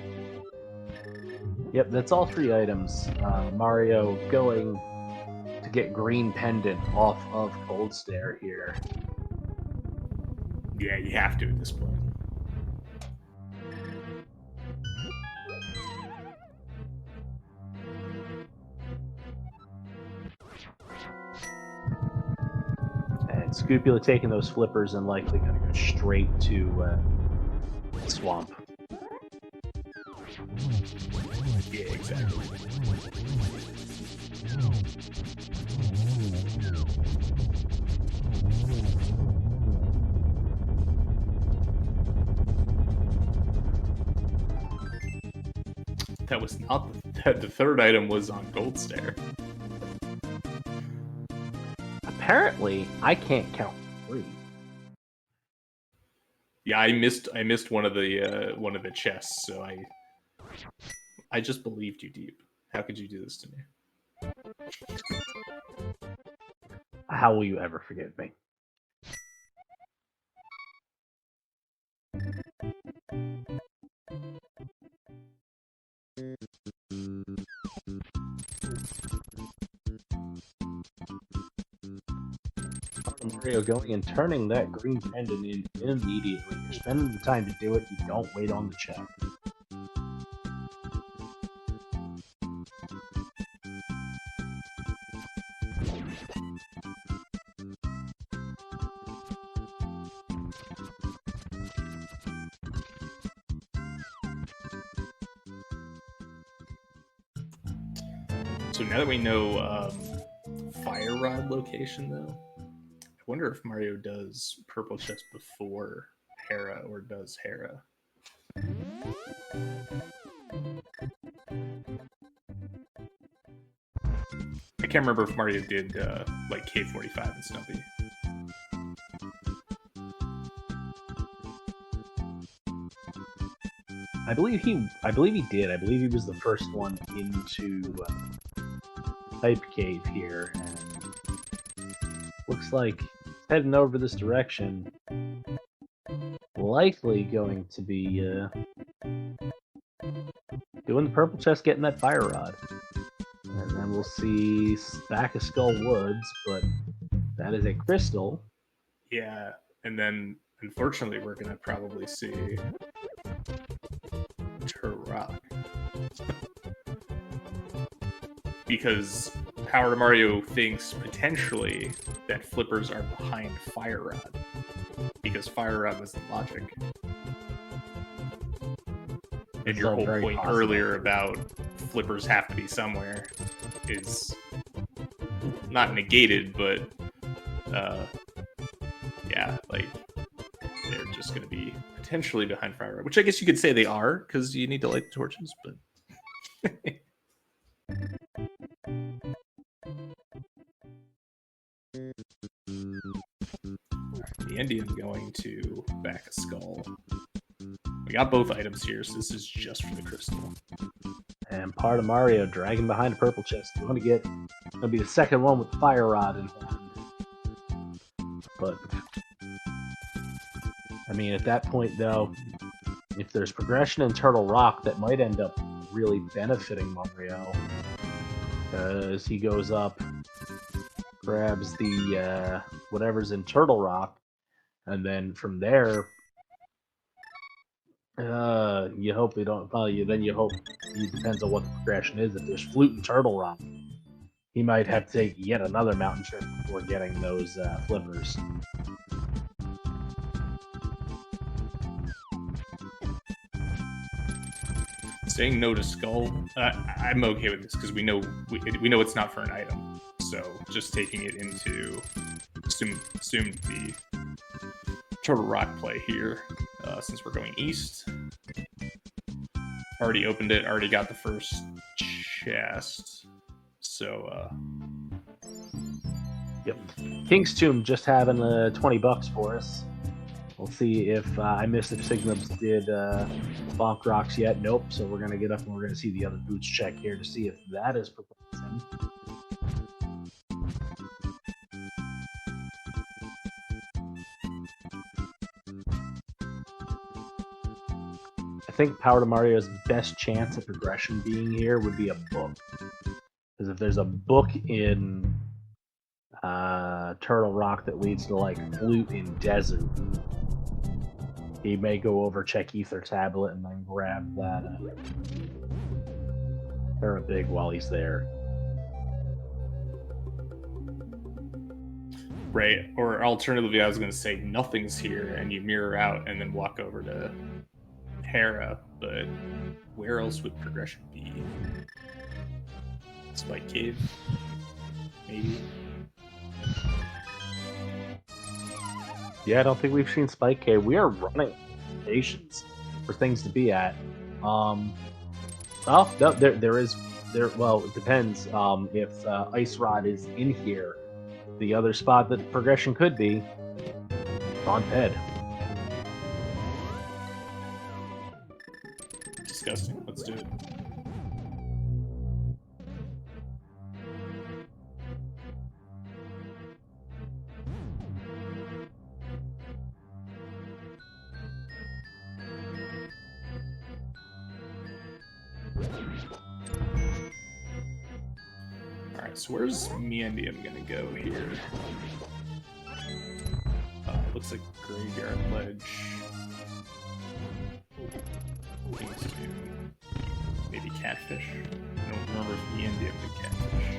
Yep, that's all 3 items. Mario going to get green pendant off of Cold Stare here. Yeah, you have to at this point. And Scupula taking those flippers and likely going to go straight to Swamp. Yeah, exactly. That was not the third item was on Gold Stare. Apparently, I can't count 3. Yeah, I missed one of the chests, so I just believed you deep. How could you do this to me? How will you ever forgive me? Mario going and turning that green pendant in immediately. You're spending the time to do it, you don't wait on the check. So now that we know Fire Rod location, though, I wonder if Mario does Purple Chest before Hera or does Hera. I can't remember if Mario did like K45 and Snumpy. I believe he did. I believe he was the first one into Hype Cave here, and looks like heading over this direction. Likely going to be doing the purple chest, getting that fire rod, and then we'll see back of Skull Woods, but that is a crystal. Yeah, and then unfortunately we're gonna probably see Rock. Because Power Mario thinks potentially that flippers are behind Fire Rod. Because Fire Rod was the logic. And your whole point earlier about flippers have to be somewhere is not negated, but yeah, like they're just going to be potentially behind Fire Rod, which I guess you could say they are because you need to light the torches, but. The Indian going to back a skull. We got both items here, so this is just for the crystal. And part of Mario dragging behind a purple chest. You want to get, it'll be the second one with the fire rod in hand. But I mean, at that point, though, if there's progression in Turtle Rock, that might end up really benefiting Mario, as he goes up, grabs the whatever's in Turtle Rock, and then from there, you hope they don't. Then you hope it depends on what the progression is. If there's Flute and Turtle Rock, he might have to take yet another mountain trip before getting those flippers. Saying no to skull, I'm okay with this because we know it's not for an item. So just taking it into assumed the Turtle Rock play here, since we're going east. Already opened it. Already got the first chest. So yep, King's Tomb just having $20 for us. We'll see if I missed if Signums did Bonk Rocks yet. Nope. So we're going to get up and we're going to see the other boots check here to see if that is progressing. I think Power to Mario's best chance at progression being here would be a book. Because if there's a book in Turtle Rock that leads to like Flute in Desert, he may go over, check Ether Tablet, and then grab that Parabig while he's there. Right, or alternatively, I was going to say nothing's here, and you mirror out and then walk over to Hera, but where else would progression be? Spike Cave? Maybe? Yeah, I don't think we've seen Spike Cave. We are running stations for things to be at. Well, no, there is. Well, it depends. If Ice Rod is in here, the other spot that progression could be on Ped. Disgusting. Let's do it. Alright, so where's Meandium gonna go here? Looks like Graveyard Ledge. Things to maybe Catfish. I don't remember if Meandium did Catfish.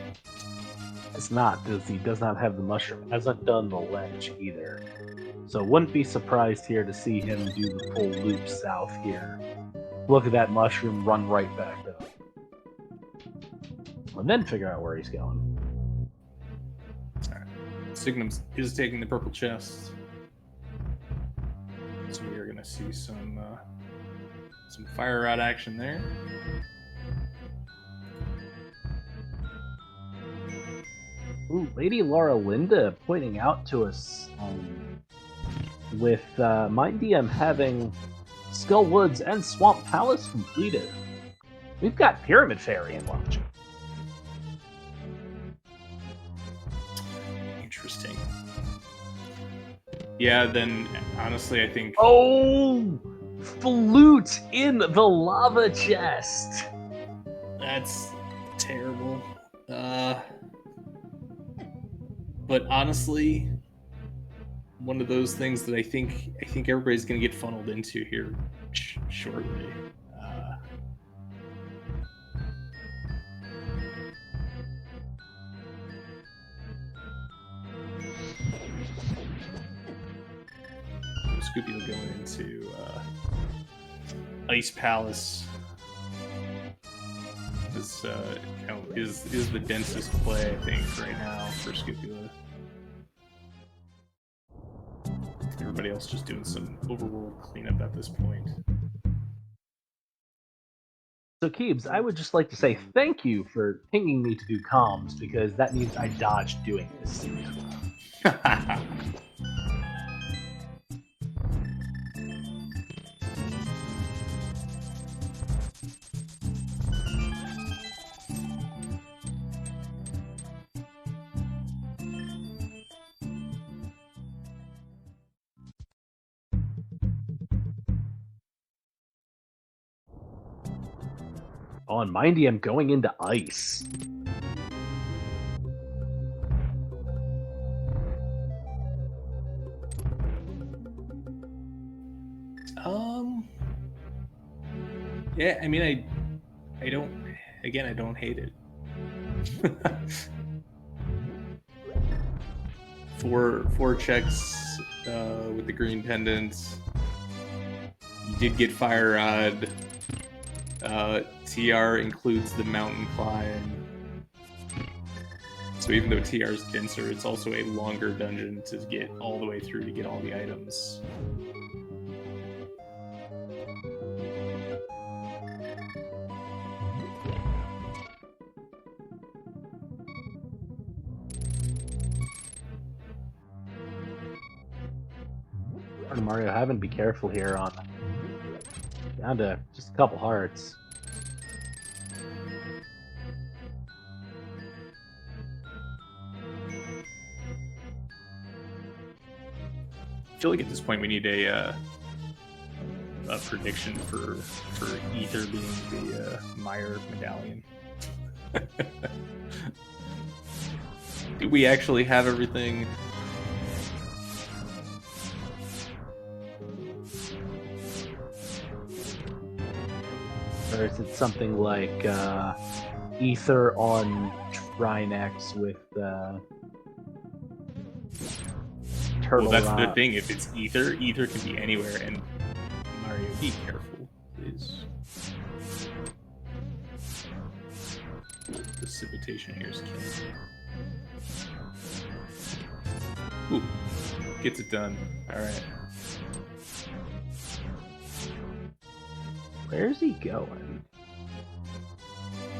It's not, because he does not have the mushroom. Hasn't done the ledge either. So wouldn't be surprised here to see him do the full loop south here. Look at that mushroom, run right back up. And then figure out where he's going. Alright. Signum is taking the purple chest. So we are going to see some fire rod action there. Ooh, Lady Laura Linda pointing out to us with Mindium having Skull Woods and Swamp Palace completed. We've got Pyramid Fairy in launch. Interesting. Yeah, then honestly, I think. Oh, Flute in the lava chest. That's terrible. But honestly, one of those things that I think everybody's gonna get funneled into here shortly. Scoopy will go into Ice Palace. This is the densest play, I think, right now for Scoopula. Everybody else just doing some overworld cleanup at this point. So, Keebs, I would just like to say thank you for pinging me to do comms, because that means I dodged doing this. Oh, and Mindium going into ice. Yeah, I mean, I don't hate it. Four checks with the green pendants. You did get Fire Rod. TR includes the mountain climb. So even though TR is denser, it's also a longer dungeon to get all the way through to get all the items. Mario, having to be careful here on down to just a couple hearts. I feel like at this point we need a a prediction for Ether being the Meyer medallion. Do we actually have everything? Or is it something like Ether on Trinex with Turtle? Well, that's the thing. If it's Ether, Ether can be anywhere. And Mario, be careful, please. The precipitation here is killing me. Ooh, gets it done. All right. Where's he going?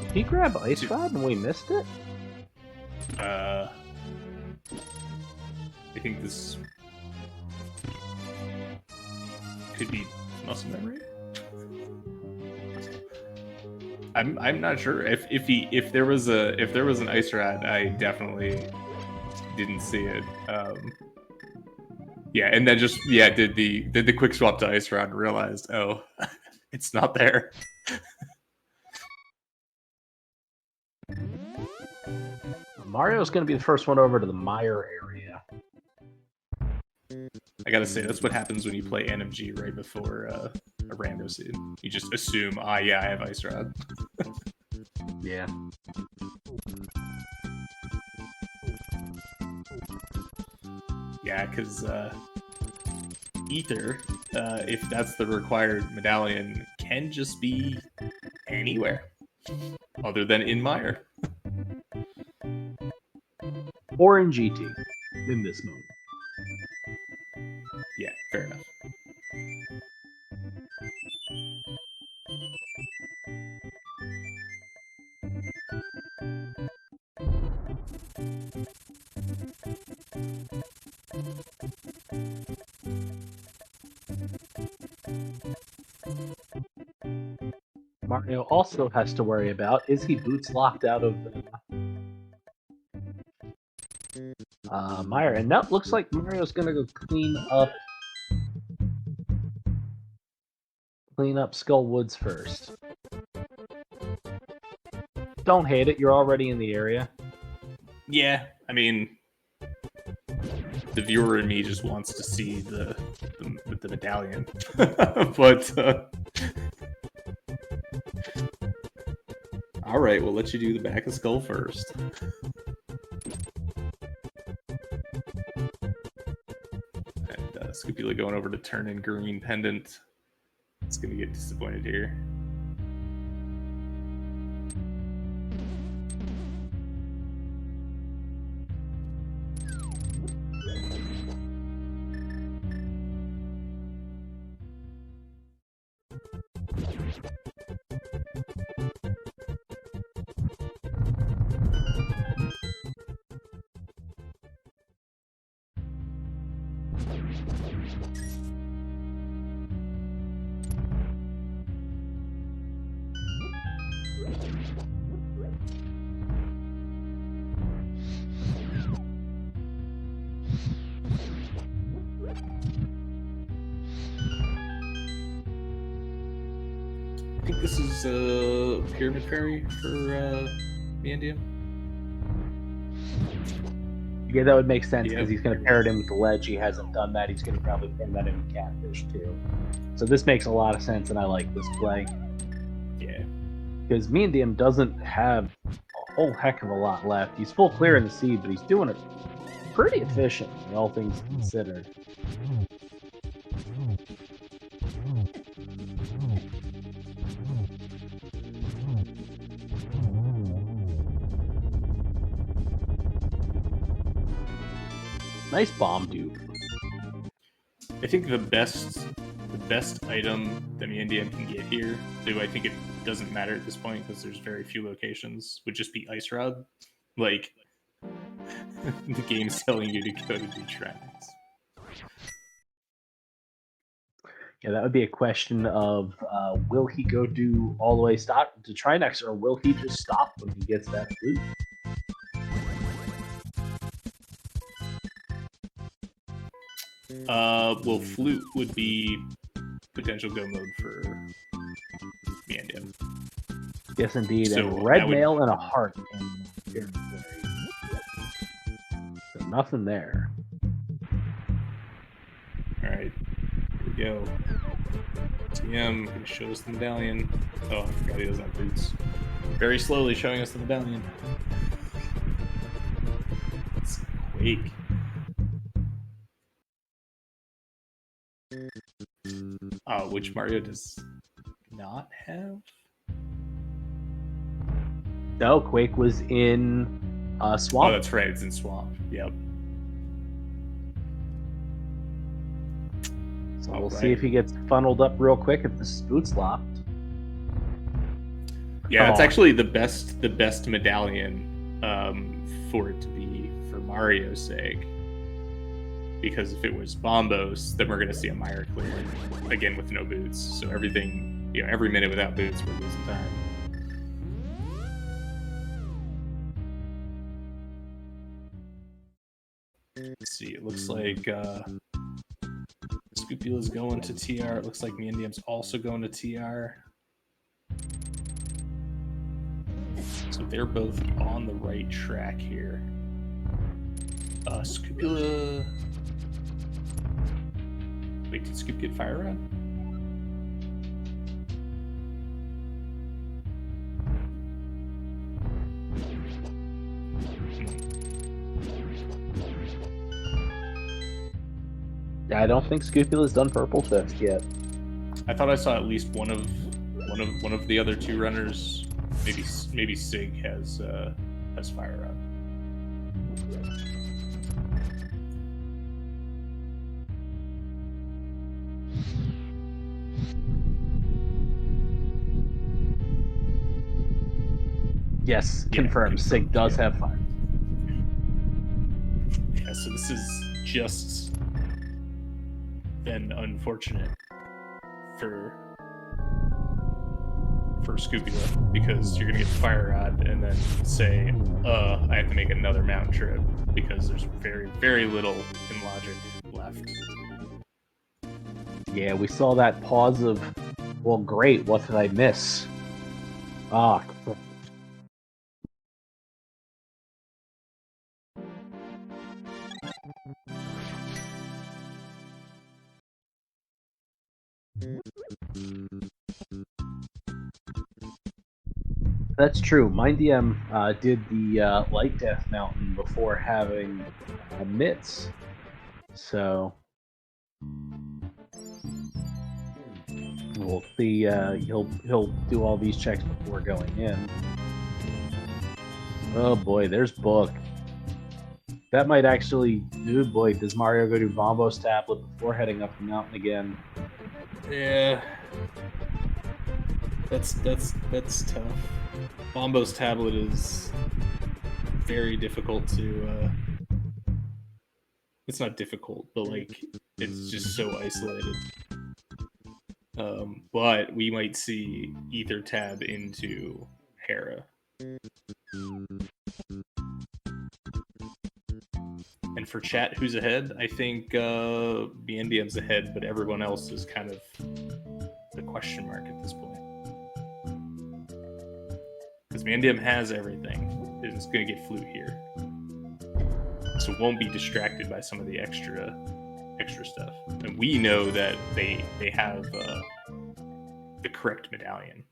Did he grab Ice Rod and we missed it? I think this could be muscle memory. I'm not sure if there was an Ice Rod, I definitely didn't see it. Yeah, and then just did the quick swap to Ice Rod and realized, oh, it's not there. Mario's going to be the first one over to the Meyer area. I gotta say, that's what happens when you play NMG right before a rando seed. You just assume, yeah, I have Ice Rod. Yeah. Yeah, because Ether, if that's the required medallion, can just be anywhere other than in Meyer. Or in GT, in this moment. Yeah, fair enough. Mario also has to worry about, is he boots locked out of Meyer? And now it looks like Mario's gonna go clean up Skull Woods first. Don't hate it, you're already in the area. Yeah, I mean, the viewer in me just wants to see the medallion, but all right, we'll let you do the back of Skull first. And Scoopula going over to turn in green pendant. It's gonna get disappointed here. I think this is Pyramid Fairy for me and DM. Yeah, that would make sense because he's going to pair it in with the ledge. He hasn't done that. He's going to probably pair that in with Catfish too. So this makes a lot of sense, and I like this play. Yeah. Because me and DM doesn't have a whole heck of a lot left. He's full clear in the seed, but he's doing it pretty efficiently, all things considered. Nice bomb dupe. I think the best item that me and DM can get here, though I think it doesn't matter at this point because there's very few locations, would just be Ice Rod. Like, the game's telling you to go to do Trinex. Yeah, that would be a question of will he go do all the way stop to Trinex, or will he just stop when he gets that flute? Well, flute would be potential go mode for Meandium. Yes, indeed. So and red that would- mail and a heart in here. So nothing there. All right, here we go. TM gonna show us the medallion. Oh, I forgot he doesn't have boots. Very slowly showing us the medallion. It's Quake. Which Mario does not have? No, Quake was in Swamp. Oh, that's right. It's in Swamp. Yep. So we'll see if he gets funneled up real quick if this is boots locked. Yeah, it's actually the best medallion for it to be for Mario's sake. Because if it was Bombos, then we're going to see a Mire clear again with no boots. So everything, every minute without boots, we're losing time. Let's see. It looks like Scupula's going to TR. It looks like Meandium's also going to TR. So they're both on the right track here. Scupula. Wait, did Scoop get Fire Rod? Yeah, I don't think Scupula's done Purple Fist yet. I thought I saw at least one of the other two runners. Maybe Sig has Fire Rod. Yes, confirmed. Sig does have fire. Yeah, so this is just then unfortunate for Scupula, because you're gonna get Fire Rod and then say, I have to make another mountain trip because there's very, very little in logic left. Yeah, we saw that pause of, well, great, what did I miss? Ah, that's true. Mindium did the Light Death Mountain before having mitts, so we'll see. He'll do all these checks before going in. Oh boy, there's Book. That might actually. Oh boy, does Mario go to Bombo's tablet before heading up the mountain again? Yeah, that's tough. Bombo's tablet is very difficult to. It's not difficult, but like it's just so isolated. But we might see Ether tab into Hera. And for chat, who's ahead? I think BNDM's ahead, but everyone else is kind of the question mark at this point. Because BNDM has everything. It's going to get flute here. So won't be distracted by some of the extra stuff. And we know that they have the correct medallion.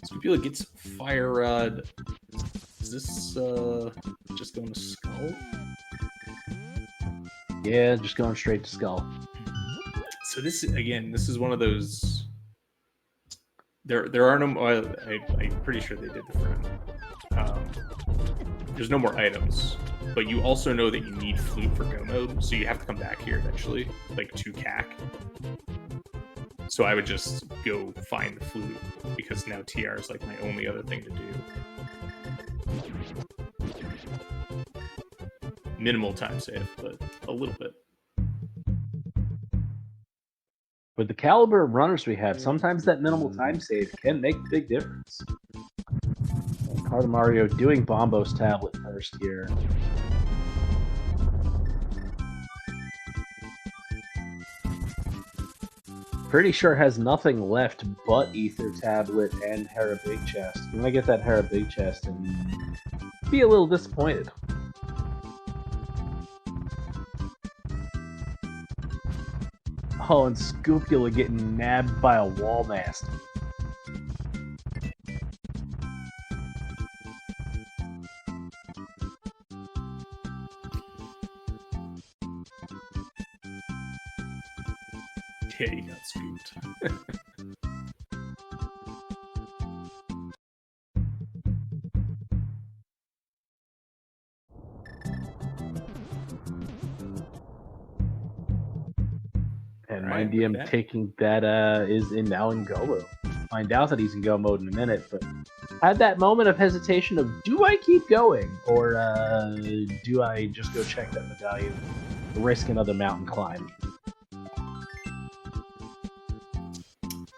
Scupula gets Fire Rod. Is this just going to Skull? Yeah, just going straight to Skull. So this is one of those. There are no more. I'm pretty sure they did the front. There's no more items, but you also know that you need flute for go mode, so you have to come back here eventually, like to CAC. So I would just go find the flute, because now TR is like my only other thing to do. Minimal time save, but a little bit. With the caliber of runners we have, sometimes that minimal time save can make a big difference. And Power Mario doing Bombo's tablet first here. Pretty sure has nothing left but Ether Tablet and Hera Big Chest. I'm gonna get that Hera Big Chest and be a little disappointed. Oh, and Scoopula getting nabbed by a wall mast. Yeah, you got scooped. And Right, mind you, I'm with that. taking that is in now in go mode. Find out that he's in go mode in a minute, but had that moment of hesitation of do I keep going or do I just go check that medallion, risk another mountain climb?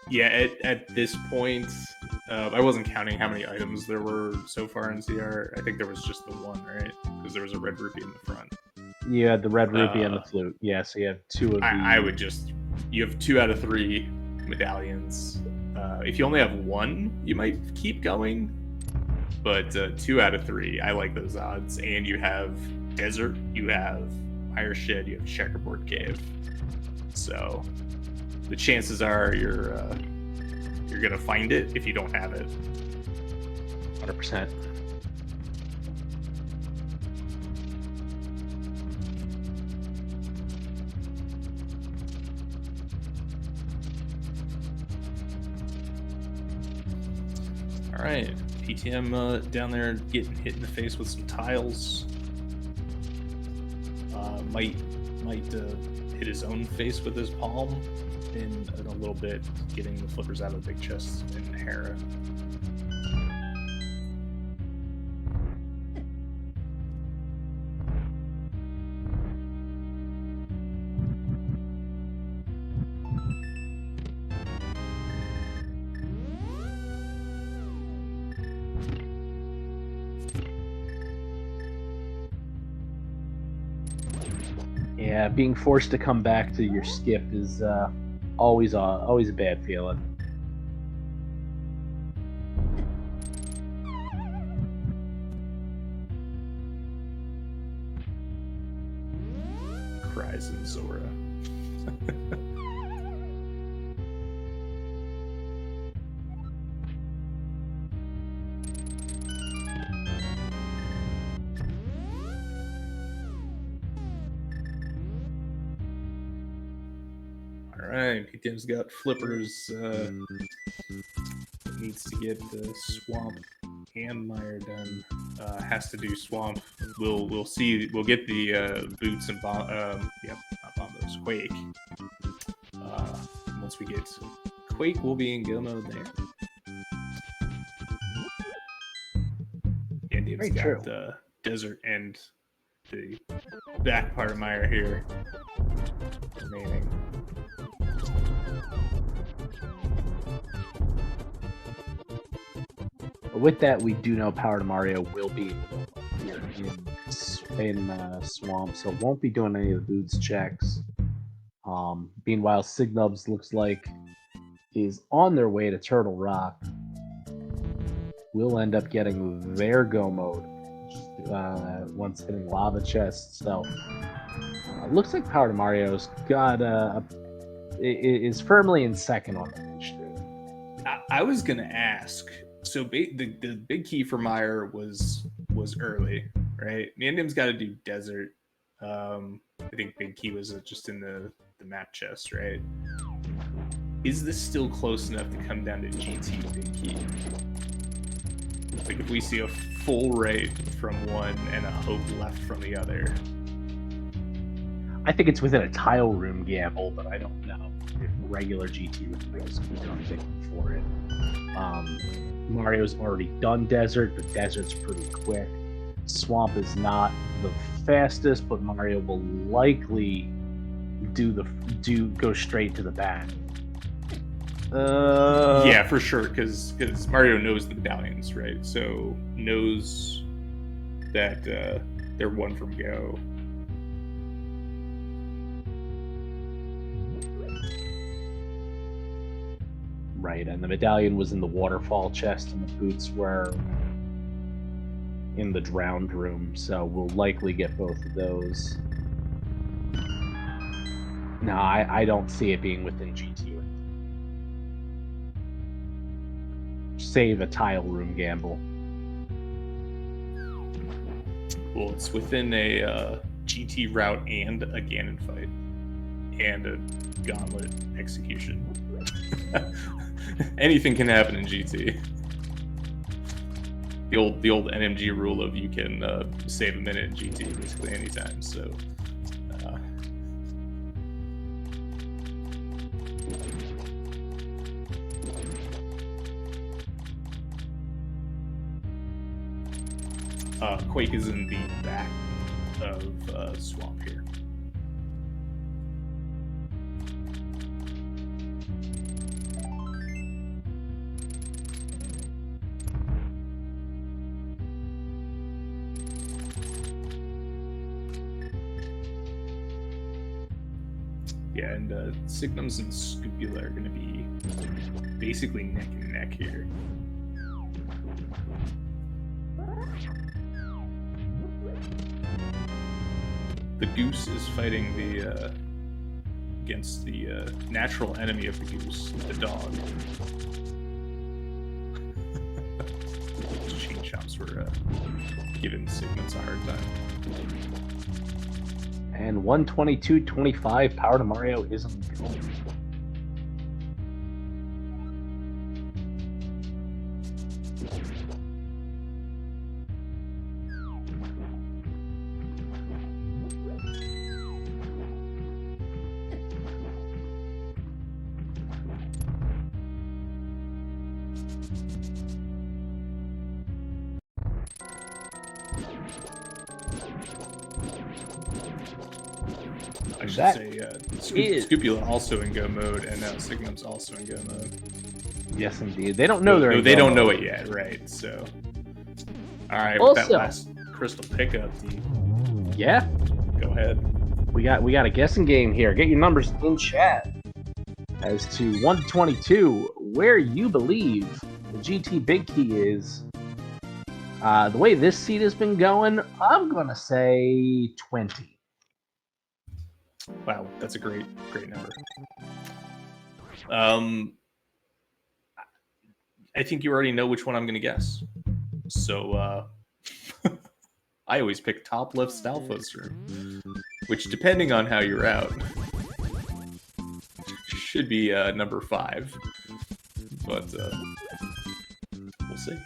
Yeah, at this point, I wasn't counting how many items there were so far in CR. I think there was just the one, right? Because there was a red rupee in the front. You had the red rupee and the flute. Yeah, so you have two of I would just... You have 2 out of 3 medallions. If you only have 1, you might keep going. But 2 out of 3, I like those odds. And you have Desert, you have Iron Shed, you have Checkerboard Cave. So the chances are you're gonna find it if you don't have it. 100%. All right, PTM down there getting hit in the face with some tiles. Might hit his own face with his palm in a little bit, getting the flippers out of the big chest in Hera. Yeah, being forced to come back to your skip is always a bad feeling. Cries in Zora. Alright, PTM's got flippers. Needs to get Swamp and Meyer done. Has to do Swamp. We'll see. We'll get the boots and not Bombos. Quake. Once we get Quake, we'll be in go mode there. Indian's got the Desert and the back part of Meyer here remaining. With that, we do know Power to Mario will be in Swamp, so won't be doing any of the boots checks. Meanwhile, Signubs looks like is on their way to Turtle Rock. We'll end up getting their go mode once hitting Lava Chest. So looks like Power to Mario's got is firmly in second on the finish. I was gonna ask. So the big key for Meyer was early, right? Mandem's got to do Desert. I think big key was just in the map chest, right? Is this still close enough to come down to GT big key? Like if we see a full right from one and a hope left from the other. I think it's within a tile room gamble, but I don't know if regular GT would make something for it. Mario's already done Desert, but Desert's pretty quick. Swamp is not the fastest, but Mario will likely go straight to the back. Yeah, for sure, because Mario knows the medallions, right? So knows that they're one from go. Right, and the medallion was in the waterfall chest, and the boots were in the drowned room, so we'll likely get both of those. No, I don't see it being within GT. Save a tile room gamble. Well, it's within a GT route and a Ganon fight, and a gauntlet execution. Anything can happen in GT. The old NMG rule of you can save a minute in GT basically anytime. So. Quake is in the back of Swamp here. Yeah, and Signums and Scupula are going to be basically neck and neck here. The goose is fighting the against the natural enemy of the goose, the dog. Chain shops were giving Sigmunds a hard time. And 122.25 power to Mario isn't going. I should say Scupula also in go mode, and now Signum's also in go mode. Yes, indeed. They don't know they're in they go don't know mode. it yet, right? So, all right, Also, with that last crystal pickup, yeah, go ahead. we got a guessing game here. Get your numbers in chat as to 1 to 22, where you believe the GT Big Key is. The way this seed has been going, I'm gonna say 20. Wow, that's a great number. I think you already know which one I'm going to guess. So I always pick top left Stalfos room, which, depending on how you're out, should be number 5. But we'll see.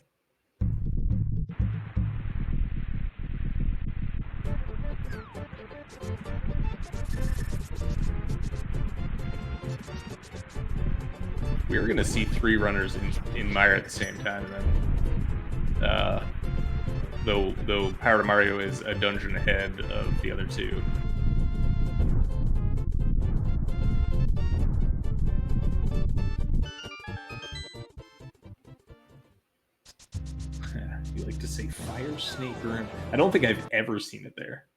We are going to see 3 runners in Mario at the same time, then. Though Power to Mario is a dungeon ahead of the other 2. You like to say Fire Snake Room? I don't think I've ever seen it there.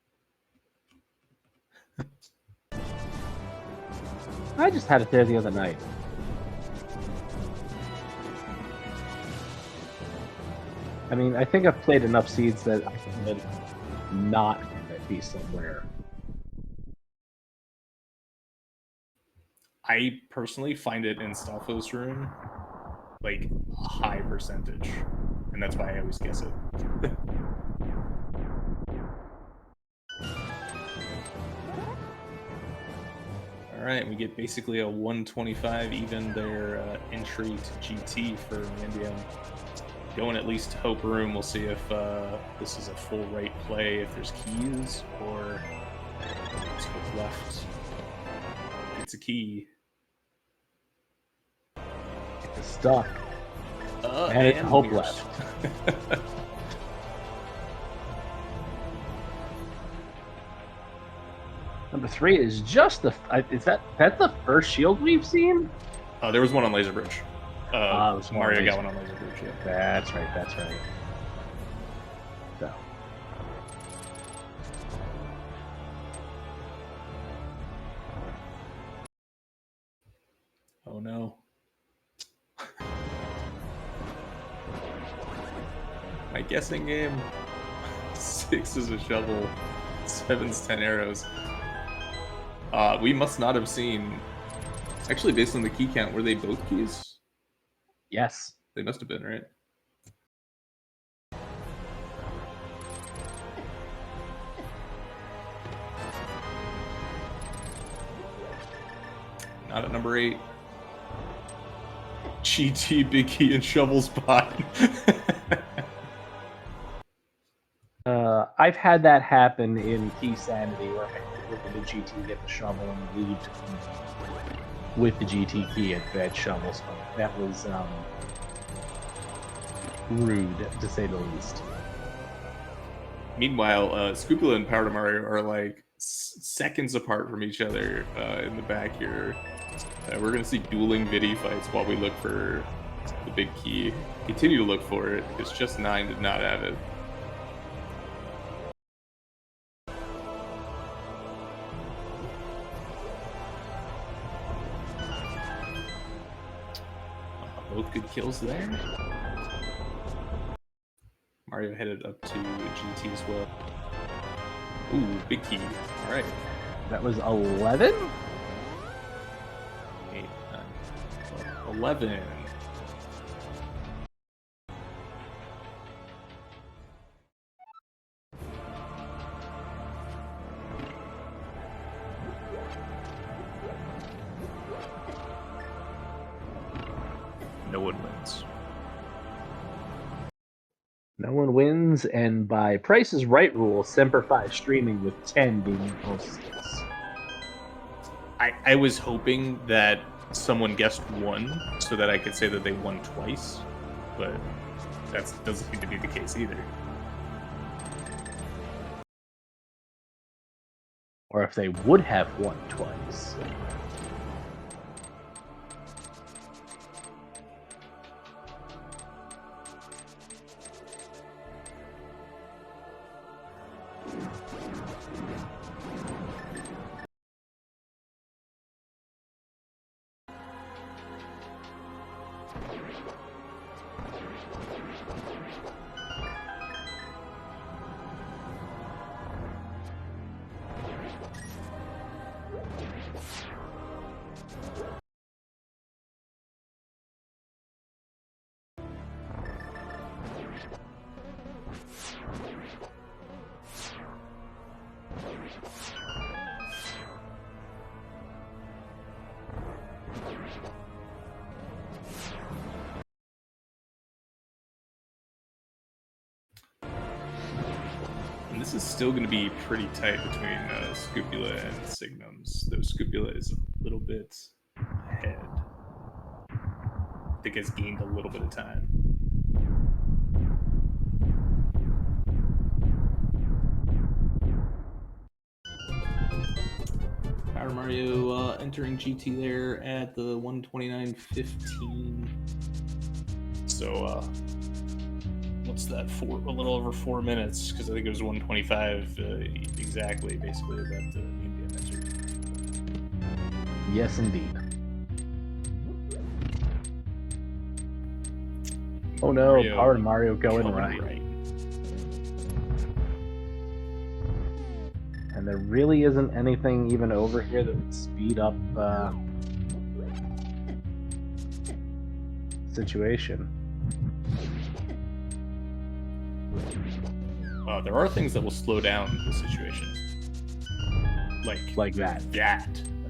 I just had it there the other night. I mean, I think I've played enough seeds that I can not have it be somewhere. I personally find it in Stalfos room like a high percentage, and that's why I always guess it. All right, we get basically a 125 even their entry to GT for Mandium. Going at least to Hope Room. We'll see if this is a full right play, if there's keys, or it's Hope left. It's a key. It's stuck. And it's Hope left. Number 3 is just the. That's the first shield we've seen? There was one on Laser Bridge. Mario got one on Laser Bridge, yeah. That's right. So. Oh no. My guessing game. 6 is a shovel. 7's 10 arrows. We must not have seen. Actually, based on the key count, were they both keys? Yes. They must have been, right? Not at number 8. GT, big key, and shovel spot. I've had that happen in Key Sanity, where I look at the GT, get the shovel, and leave with the GT key at bed shovel spot. That was rude, to say the least. Meanwhile, Scupula and Powder Mario are like seconds apart from each other in the back here. We're going to see dueling Vidi fights while we look for the big key. Continue to look for it, because just 9 did not have it. Both good kills there. Mario headed up to GT as well. Ooh, big key. All right. That was 11? 8, 9, 12, 11. No one wins. No one wins, and by Price is Right rule, Semper Fi streaming with 10 being closest. I was hoping that someone guessed 1 so that I could say that they won twice, but that doesn't seem to be the case either. Or if they would have won twice. And this is still going to be pretty tight between Scupula and Signums, though Scupula is a little bit ahead. I think has gained a little bit of time. Power Mario entering GT there at the 129.15. So, what's that? A little over 4 minutes, because I think it was 125 exactly, basically, that Indian entered. Yes, indeed. Oh no, Power Mario going right. And there really isn't anything even over here that would speed up situation. There are things that will slow down the situation. Like that.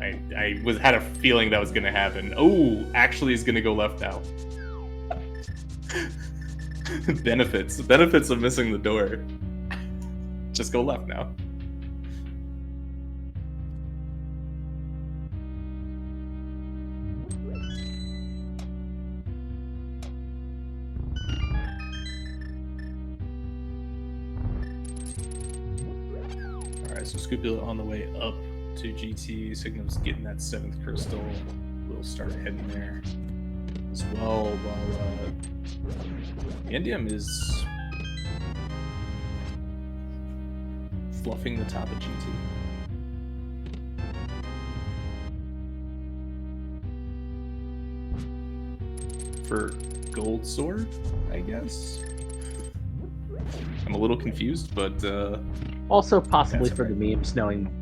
I had a feeling that was going to happen. Oh, actually is going to go left now. Benefits of missing the door. Just go left now. Alright, so Scupula on the way up to GT. Signum's getting that 7th crystal. We'll start heading there as well, while Indium is fluffing the top of GT. For gold sword, I guess. I'm a little confused, but Also, possibly That's for right. the memes, knowing.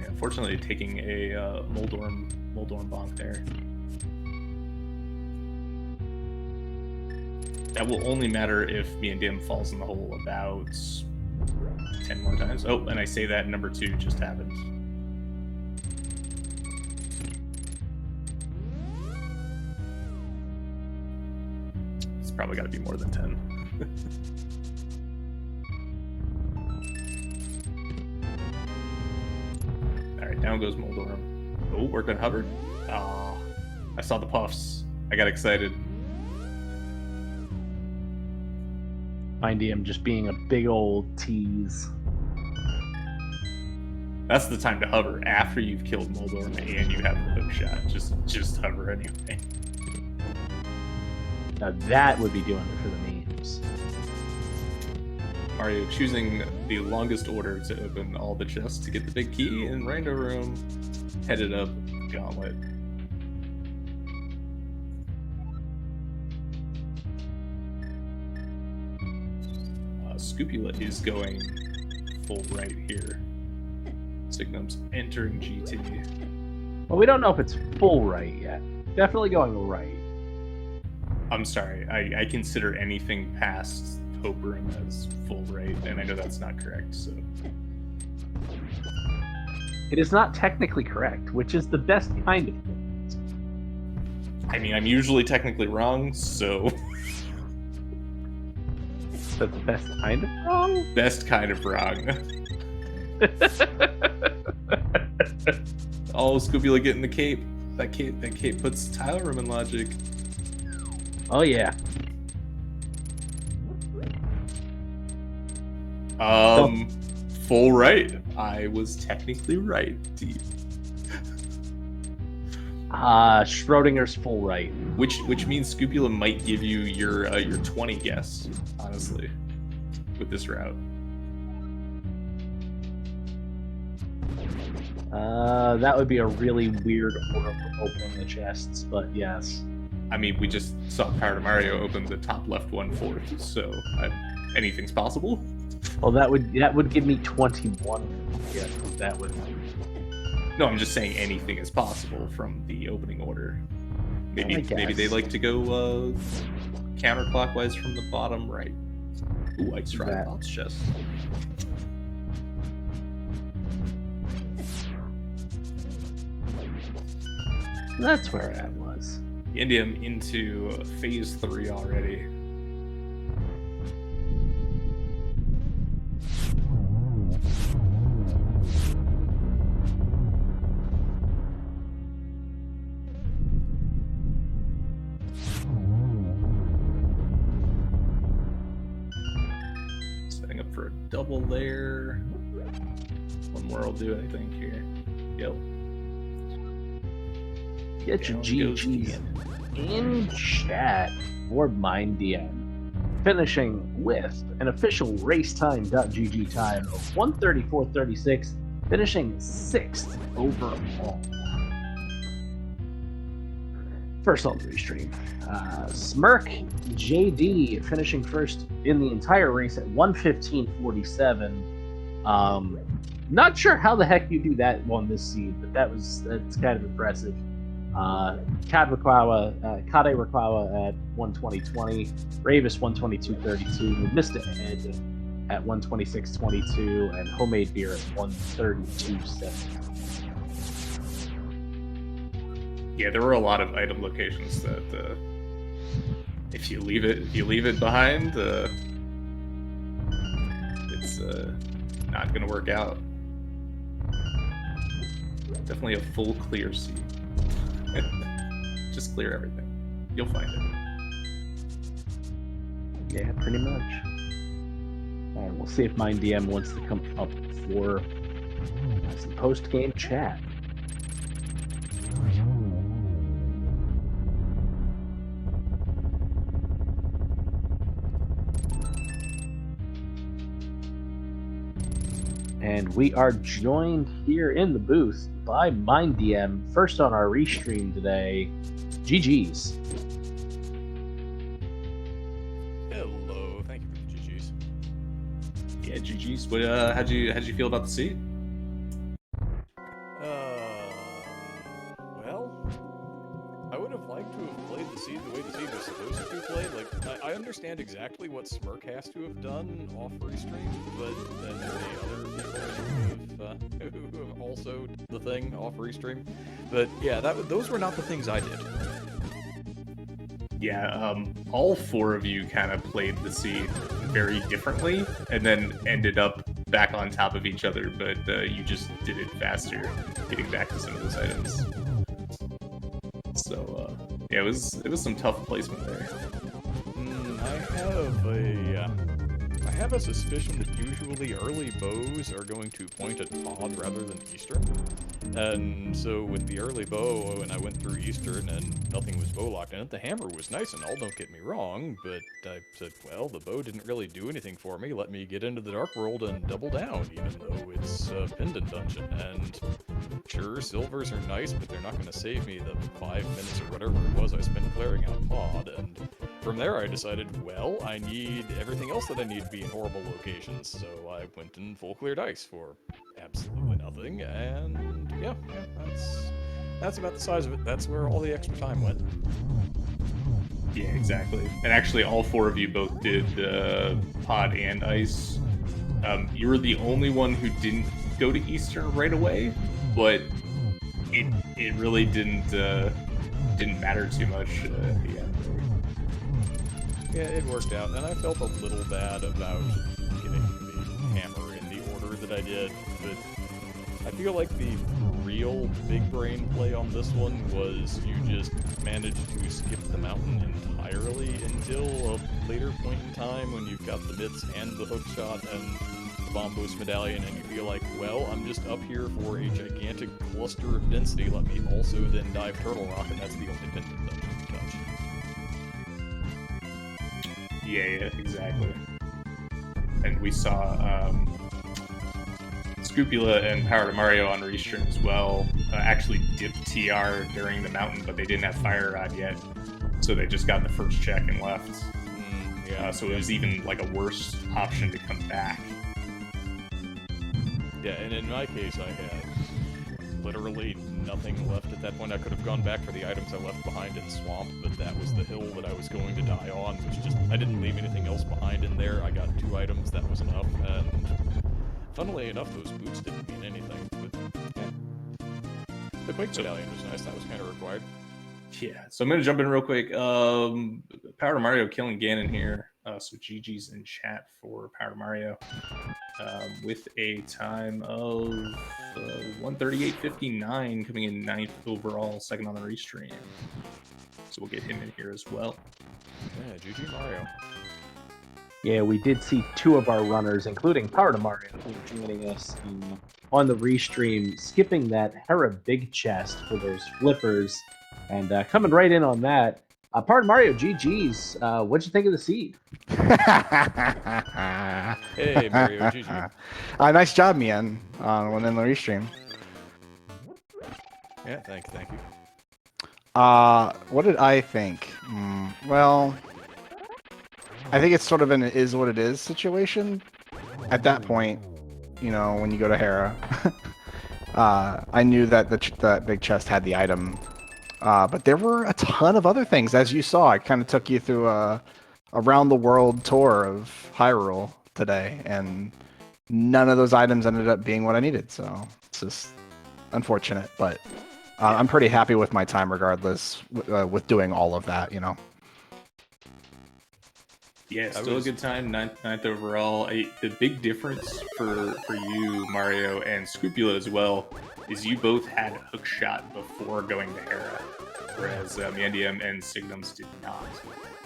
yeah, fortunately, taking a Moldorm bonk there. That will only matter if me and Dim falls in the hole about 10 more times. Oh, and I say that number 2 just happened. It's probably got to be more than 10. All right, down goes Moldorm. Oh, we're gonna hover. Oh, I saw the puffs. I got excited. Indium just being a big old tease. That's the time to hover after you've killed Moldorm and you have the hook shot. Just hover anyway. Now that would be doing it for the memes. Mario choosing the longest order to open all the chests to get the big key in Rando Room. Headed up Gauntlet. Scupula is going full right here. Signum's entering GT. Well, we don't know if it's full right yet. Definitely going right. I'm sorry, I consider anything past Hope Room as full right, and I know that's not correct, so. It is not technically correct, which is the best kind of thing. I mean, I'm usually technically wrong, so. That's the best kind of wrong? Best kind of wrong. Oh, Scupula getting the cape. That cape puts Tyler Room in logic. Oh, yeah. Full right. I was technically right, Deep. Schrodinger's full right. Which means Scupula might give you your 20 guess, honestly, with this route. That would be a really weird order for opening the chests, but yes. I mean, we just saw Power to Mario open the top left one fourth, so anything's possible. Well, that would give me 21. Yeah, that would. No, I'm just saying anything is possible from the opening order. Maybe they like to go counterclockwise from the bottom right. Ooh, Ice Rod Bot's chest. That's where that was. Indium into phase 3 already. Setting up for a double there. One more will do it, I think, here. Yep. Get your GGs in chat for MindDM. Finishing with an official racetime.gg time of 1:34.36, finishing 6th overall. First on the restream. Smirk JD finishing first in the entire race at 1:15.47. Not sure how the heck you do that one this seed, but that's kind of impressive. Kade Rakawa at 1:20.20, Ravis 1:22.32, Mr. Ed at 1:26.22, and Homemade Beer at 1:32.7. Yeah, there were a lot of item locations that if you leave it behind, it's not gonna work out. Definitely a full clear seed. Just clear everything. You'll find it. Yeah, pretty much. All right, we'll see if Mind DM wants to come up for some post-game chat. And we are joined here in the booth by Mind DM, first on our restream today. GG's. Hello, thank you for the GG's. Yeah, GG's. What? How'd you feel about the seat? Well, I would have liked to have played the seed the way the seed was supposed to be played. Like, I understand exactly what Smirk has to have done off restream, but then the other people who have also did the thing off restream. But yeah, those were not the things I did. Yeah, all four of you kind of played the seed very differently, and then ended up back on top of each other. But you just did it faster, getting back to some of those items. So yeah, it was some tough placement there. I have a suspicion that usually early bows are going to point at Pod rather than Eastern. And so with the early bow, and I went through Eastern and nothing was bow locked in it, the hammer was nice and all, don't get me wrong, but I said, well, the bow didn't really do anything for me, let me get into the Dark World and double down, even though it's a Pendant Dungeon. And sure, silvers are nice, but they're not going to save me the 5 minutes or whatever it was I spent clearing out Pod, and from there I decided, well, I need everything else that I need to be in horrible locations, so I went in full clear dice for absolutely nothing, and yeah, that's about the size of it. That's where all the extra time went. Yeah, exactly. And actually, all four of you both did Pod and Ice. You were the only one who didn't go to Eastern right away, but it really didn't matter too much at the end. Yeah, it worked out, and I felt a little bad about getting the hammer in the order that I did, but I feel like the real big brain play on this one was you just managed to skip the mountain entirely until a later point in time when you've got the bits and the hook shot and the Bombos medallion, and you feel like, well, I'm just up here for a gigantic cluster of density, let me also then dive Turtle Rock, and that's the only pendant that I can touch. Yeah, exactly. And we saw Scupula and Power to Mario on restream as well. Actually dipped TR during the mountain, but they didn't have Fire Rod yet, so they just got the first check and left. Yeah. So it was even like a worse option to come back. Yeah, and in my case, I had literally nothing left at that point. I could have gone back for the items I left behind in Swamp, but that was the hill that I was going to die on, which just, I didn't leave anything else behind in there. I got 2 items, that was enough, and funnily enough, those boots didn't mean anything, but yeah. The Quake medallion was nice, that was kind of required. Yeah, so I'm going to jump in real quick. Power to Mario killing Ganon here. So GG's in chat for Power to Mario. With a time of 138.59, coming in 9th overall, second on the restream. So we'll get him in here as well. Yeah, GG Mario. Yeah, we did see 2 of our runners, including Power to Mario, joining us on the restream, skipping that Hera big chest for those flippers, and coming right in on that. Power to Mario, GG's. What'd you think of the seed? Hey, Mario, GG. Nice job, Mian, on in the restream. Yeah, thank you. What did I think? Well, I think it's sort of an is what it is situation. At that point, you know, when you go to Hera, I knew that that big chest had the item, but there were a ton of other things, as you saw. I kind of took you through a around the world tour of Hyrule today, and none of those items ended up being what I needed. So it's just unfortunate, but I'm pretty happy with my time regardless with doing all of that, you know. Yeah, still a good time, ninth overall. The big difference for you, Mario, and Scupula as well, is you both had hook shot before going to Hera, whereas Mandium and Signums did not.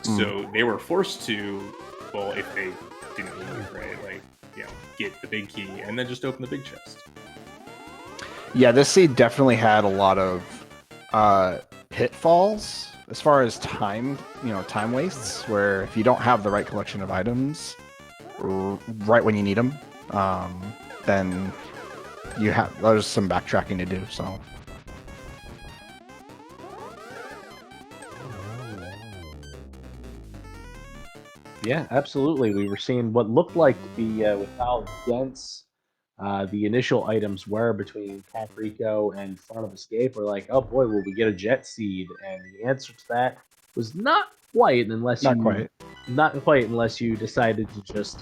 So they were forced to well, if they didn't leave, right? Like, you know, get the big key and then just open the big chest. Yeah, this seed definitely had a lot of pitfalls as far as time, time wastes, where if you don't have the right collection of items right when you need them, then there's some backtracking to do. So. Yeah, absolutely. We were seeing what looked like to be with how dense the initial items were between Caprico and Front of Escape. We're like, oh boy, will we get a Jet Seed? And the answer to that was not quite, not quite unless you decided to just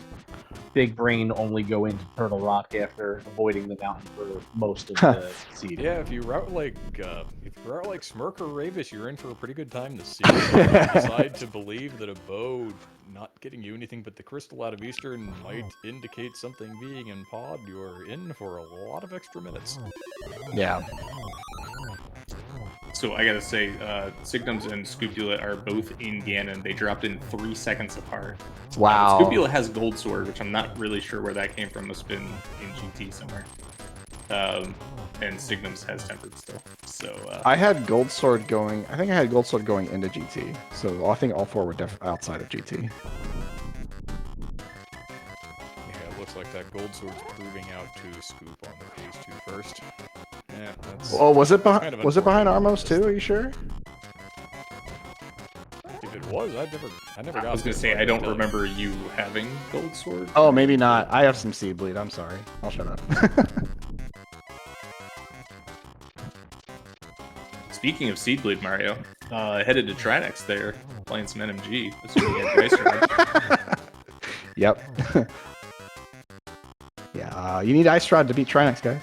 big brain only go into Turtle Rock after avoiding the mountain for most of the seed. Yeah, if you route like Smirk or Ravis, you're in for a pretty good time this season. If you decide to believe that a bow not getting you anything but the crystal out of Eastern might indicate something being in pod, you're in for a lot of extra minutes. Yeah. So I gotta say, Signums and Scupula are both in Ganon. They dropped in 3 seconds apart. Wow. Scupula has Gold Sword, which I'm not really sure where that came from. Must have been in GT somewhere. And Signums has Tempered still. So I had Gold Sword going. I think I had Gold Sword going into GT. So I think all 4 were outside of GT. Yeah, it looks like that Gold Sword's proving out to Scoop on the phase 2 first. Yeah, that's Was it behind? kind of Was it behind unfortunate. Armos too? Are you sure? If it was, I never got I was gonna this say far, I don't but, remember you having Gold Sword. Oh, maybe not. I have some Seed Bleed. I'm sorry. I'll shut up. Speaking of Seed Bleed, Mario, headed to Trinex there, playing some NMG. Assuming you had Dice Rod. Yep. Yeah. You need Ice Rod to beat Trinex, guy.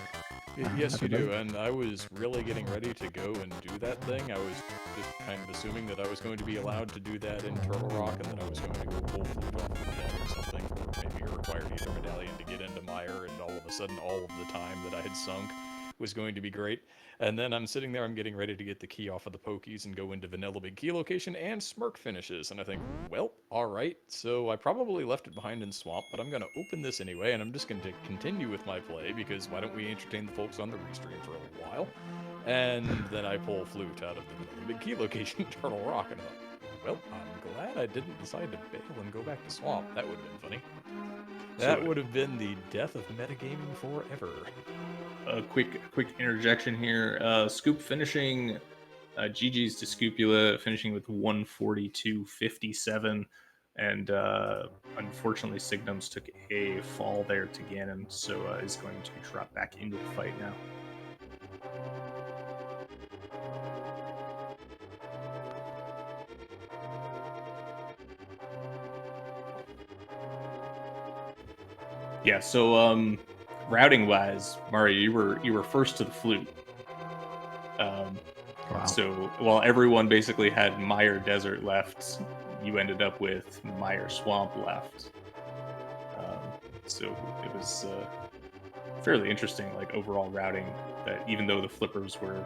Yes, you do, and I was really getting ready to go and do that thing. I was just kind of assuming that I was going to be allowed to do that in Turtle Rock, and that I was going to go pull Flute off the medallion or something. Or maybe it required either medallion to get into Mire, and all of a sudden all of the time that I had sunk was going to be great. And then I'm sitting there, I'm getting ready to get the key off of the Pokies and go into Vanilla Big Key location, and Smirk finishes. And I think, well, alright, so I probably left it behind in Swamp, but I'm going to open this anyway, and I'm just going to continue with my play, because why don't we entertain the folks on the restream for a little while? And then I pull Flute out of the Vanilla Big Key location, Turtle Rock, and I thought, well, I'm glad I didn't decide to bail and go back to Swamp. That would have been funny. That would have been the death of metagaming forever. A quick interjection here. Scoop finishing GG's to Scupula, finishing with 142.57, and unfortunately Signums took a fall there to Ganon, so is going to drop back into the fight now. Yeah, so routing wise, Mario, you were first to the Flute. Wow. So while everyone basically had Mire Desert left, you ended up with Mire Swamp left. So it was fairly interesting, like overall routing. That even though the flippers were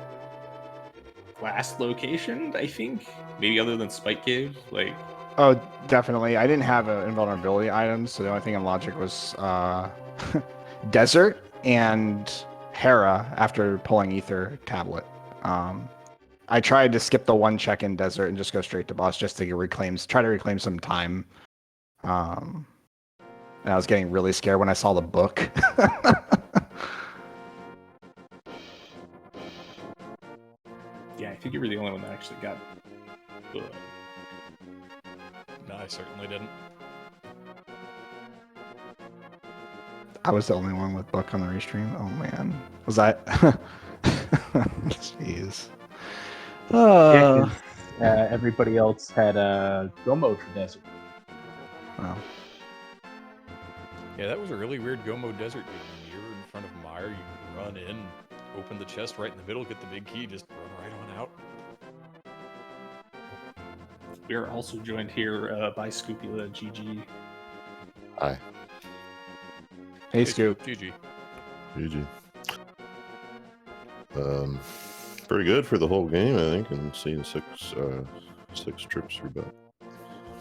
last location, I think maybe other than Spike Cave, like. Oh, definitely. I didn't have invulnerability items, so the only thing in Logic was Desert and Hera after pulling Ether Tablet. I tried to skip the one check in Desert and just go straight to boss just to try to reclaim some time. And I was getting really scared when I saw the book. Yeah, I think you were the only one that actually got. No, I certainly didn't. I was the only one with book on the restream. Oh man, was that? Jeez. Yeah, 'cause, everybody else had go mode for Desert. Wow. Yeah, that was a really weird Gomo Desert game. You're in front of Mire, you run in, open the chest right in the middle, get the big key, just run right on out. We are also joined here by Scupula GG. Hi. Hey, Scoop. GG. GG. Pretty good for the whole game, I think, and seeing six trips for about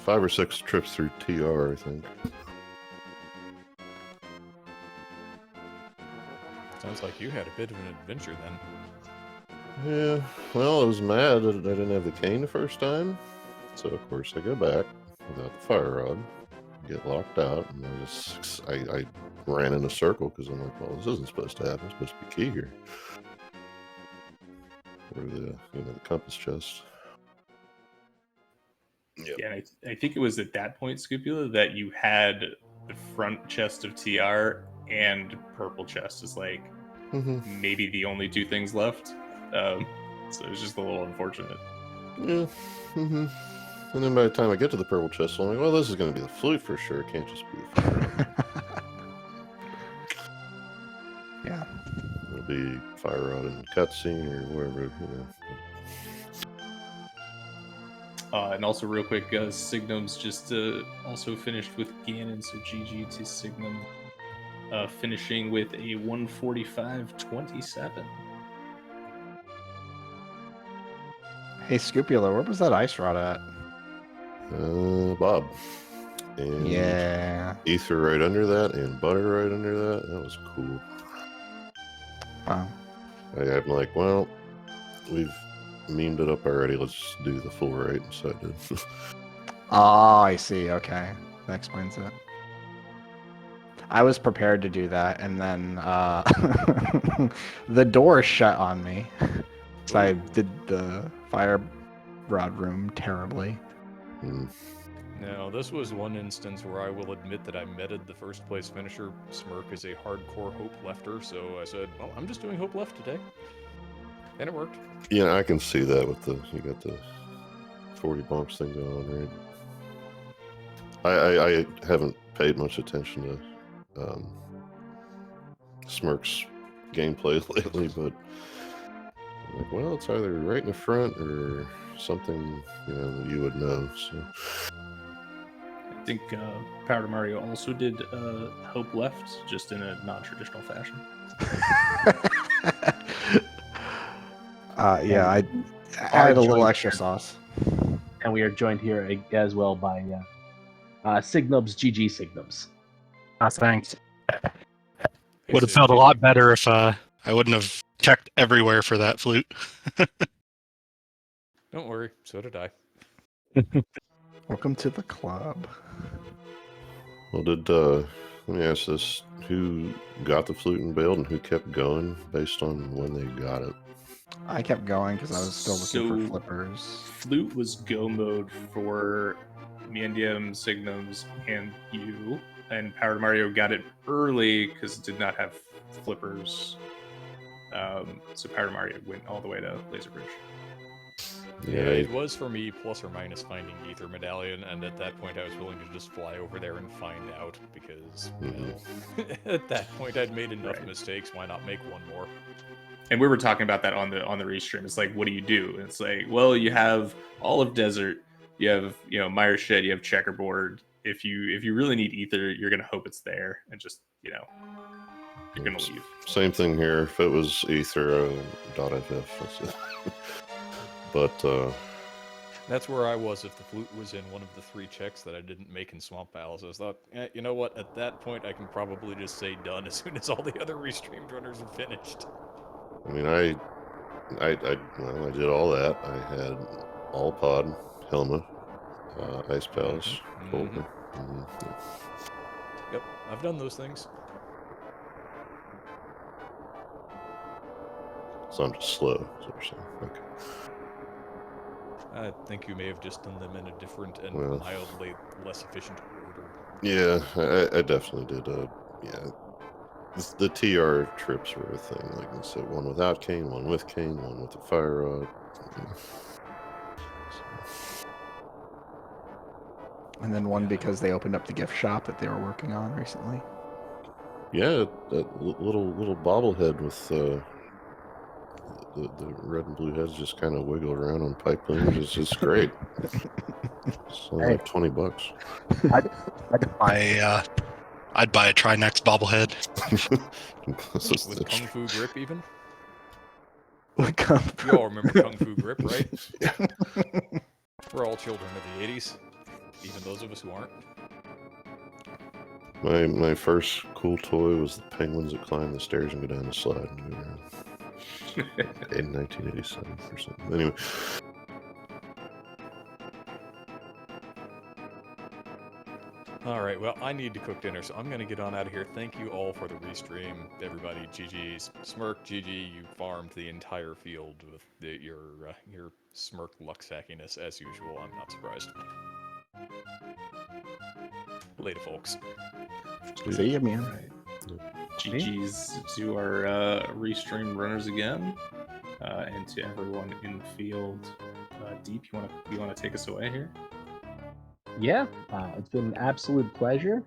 5 or 6 trips through TR, I think. Sounds like you had a bit of an adventure then. Yeah, well, I was mad that I didn't have the cane the first time. So, of course, I go back without the fire rod, get locked out, and I ran in a circle because I'm like, well, this isn't supposed to happen. It's supposed to be key here. Or the compass chest. Yep. Yeah, and I think it was at that point, Scupula, that you had the front chest of TR and purple chest is like maybe the only 2 things left. So it was just a little unfortunate. Yeah. And then by the time I get to the purple chest, I'm like, well, this is going to be the flute for sure. It can't just be the fire. Yeah. It'll be fire rod and cutscene or wherever, And also, real quick, Signum's just also finished with Ganon, so GG to Signum. Finishing with a 145.27. Hey, Scupula, where was that ice rod at? Bob. And Yeah. ether right under that and butter right under that. That was cool. Wow. I'm like, well, we've memed it up already. Let's just do the full rate. So I did. Oh, I see. Okay. That explains it. I was prepared to do that, and then the door shut on me. So I did the fire rod room terribly. Now, this was one instance where I will admit that I meted the first place finisher, Smirk, as a hardcore Hope Lefter, so I said, well, I'm just doing Hope Left today. And it worked. Yeah, I can see that with you got the 40 bumps thing going on, right? I haven't paid much attention to Smirk's gameplay lately, but I'm like, well, it's either right in the front or something, that you would know. So I think Powder Mario also did Hope Left, just in a non-traditional fashion. Yeah, I added a little extra sauce. And we are joined here as well by Signubs, GG Signubs. Thanks. Hey, Would have so felt a GG. lot better if I wouldn't have checked everywhere for that flute. Don't worry, so did I. Welcome to the club. well, let me ask this: who got the flute and bailed, and who kept going based on when they got it? I kept going because I was still looking So- for flippers. Flute was go mode for Miendium, Signums, and you. And Powder Mario got it early because it did not have flippers. So Powder Mario went all the way to Laser Bridge. Yeah, it was for me plus or minus finding Ether Medallion, and at that point I was willing to just fly over there and find out, because well, at that point I'd made enough Right. mistakes, why not make one more? And we were talking about that on the restream. It's like, what do you do? And it's like, well, you have all of Desert, you have Myers Shed, you have Checkerboard. If you really need Ether, you're gonna hope it's there, and just you're gonna leave. Same thing here. If it was Ether, .ff, that's it. But That's where I was if the flute was in one of the 3 checks that I didn't make in Swamp Battles. I thought, you know what, at that point I can probably just say done as soon as all the other restreamed runners are finished. I mean, I did all that. I had all pod, Helma, Ice Palace, Colton. Yep, I've done those things. So I'm just slow, is what you're saying. Okay. I think you may have just done them in a different and Well. mildly less efficient order. Yeah, I definitely did. Yeah, the TR trips were a thing. Like I said, one without cane, one with cane, one with the fire rod. And then one because they opened up the gift shop that they were working on recently. Yeah, that little bobblehead with the red and blue heads just kind of wiggle around on pipe cleaners. It's just great. It's only like $20. I'd buy a Trinex bobblehead. This is With the Kung Fu Grip, even? Look You all remember Kung Fu Grip, right? We're all children of the 80s. even those of us who aren't. My first cool toy was the penguins that climb the stairs and go down the slide and go around. In 1987 or something. Anyway. All right, well, I need to cook dinner, so I'm going to get on out of here. Thank you all for the restream. Everybody, GG, Smirk, GG, you farmed the entire field with your Smirk luck sackiness, as usual. I'm not surprised. Later, folks. See ya, man. GG's to our restream runners again, and to everyone in the field. Deep, you want to take us away here? Yeah, it's been an absolute pleasure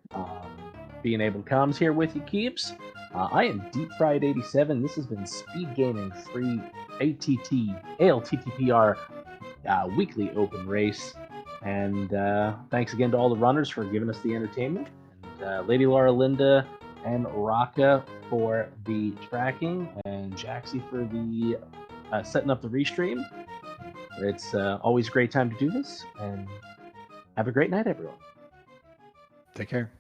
being able to come here with you, Keeps. I am Deep Fried 87. This has been Speed Gaming Free ALTTPR weekly open race. And thanks again to all the runners for giving us the entertainment. And Lady Laura, Linda, and Raka for the tracking, and Jaxie for the setting up the restream. It's always a great time to do this, and have a great night, everyone. Take care.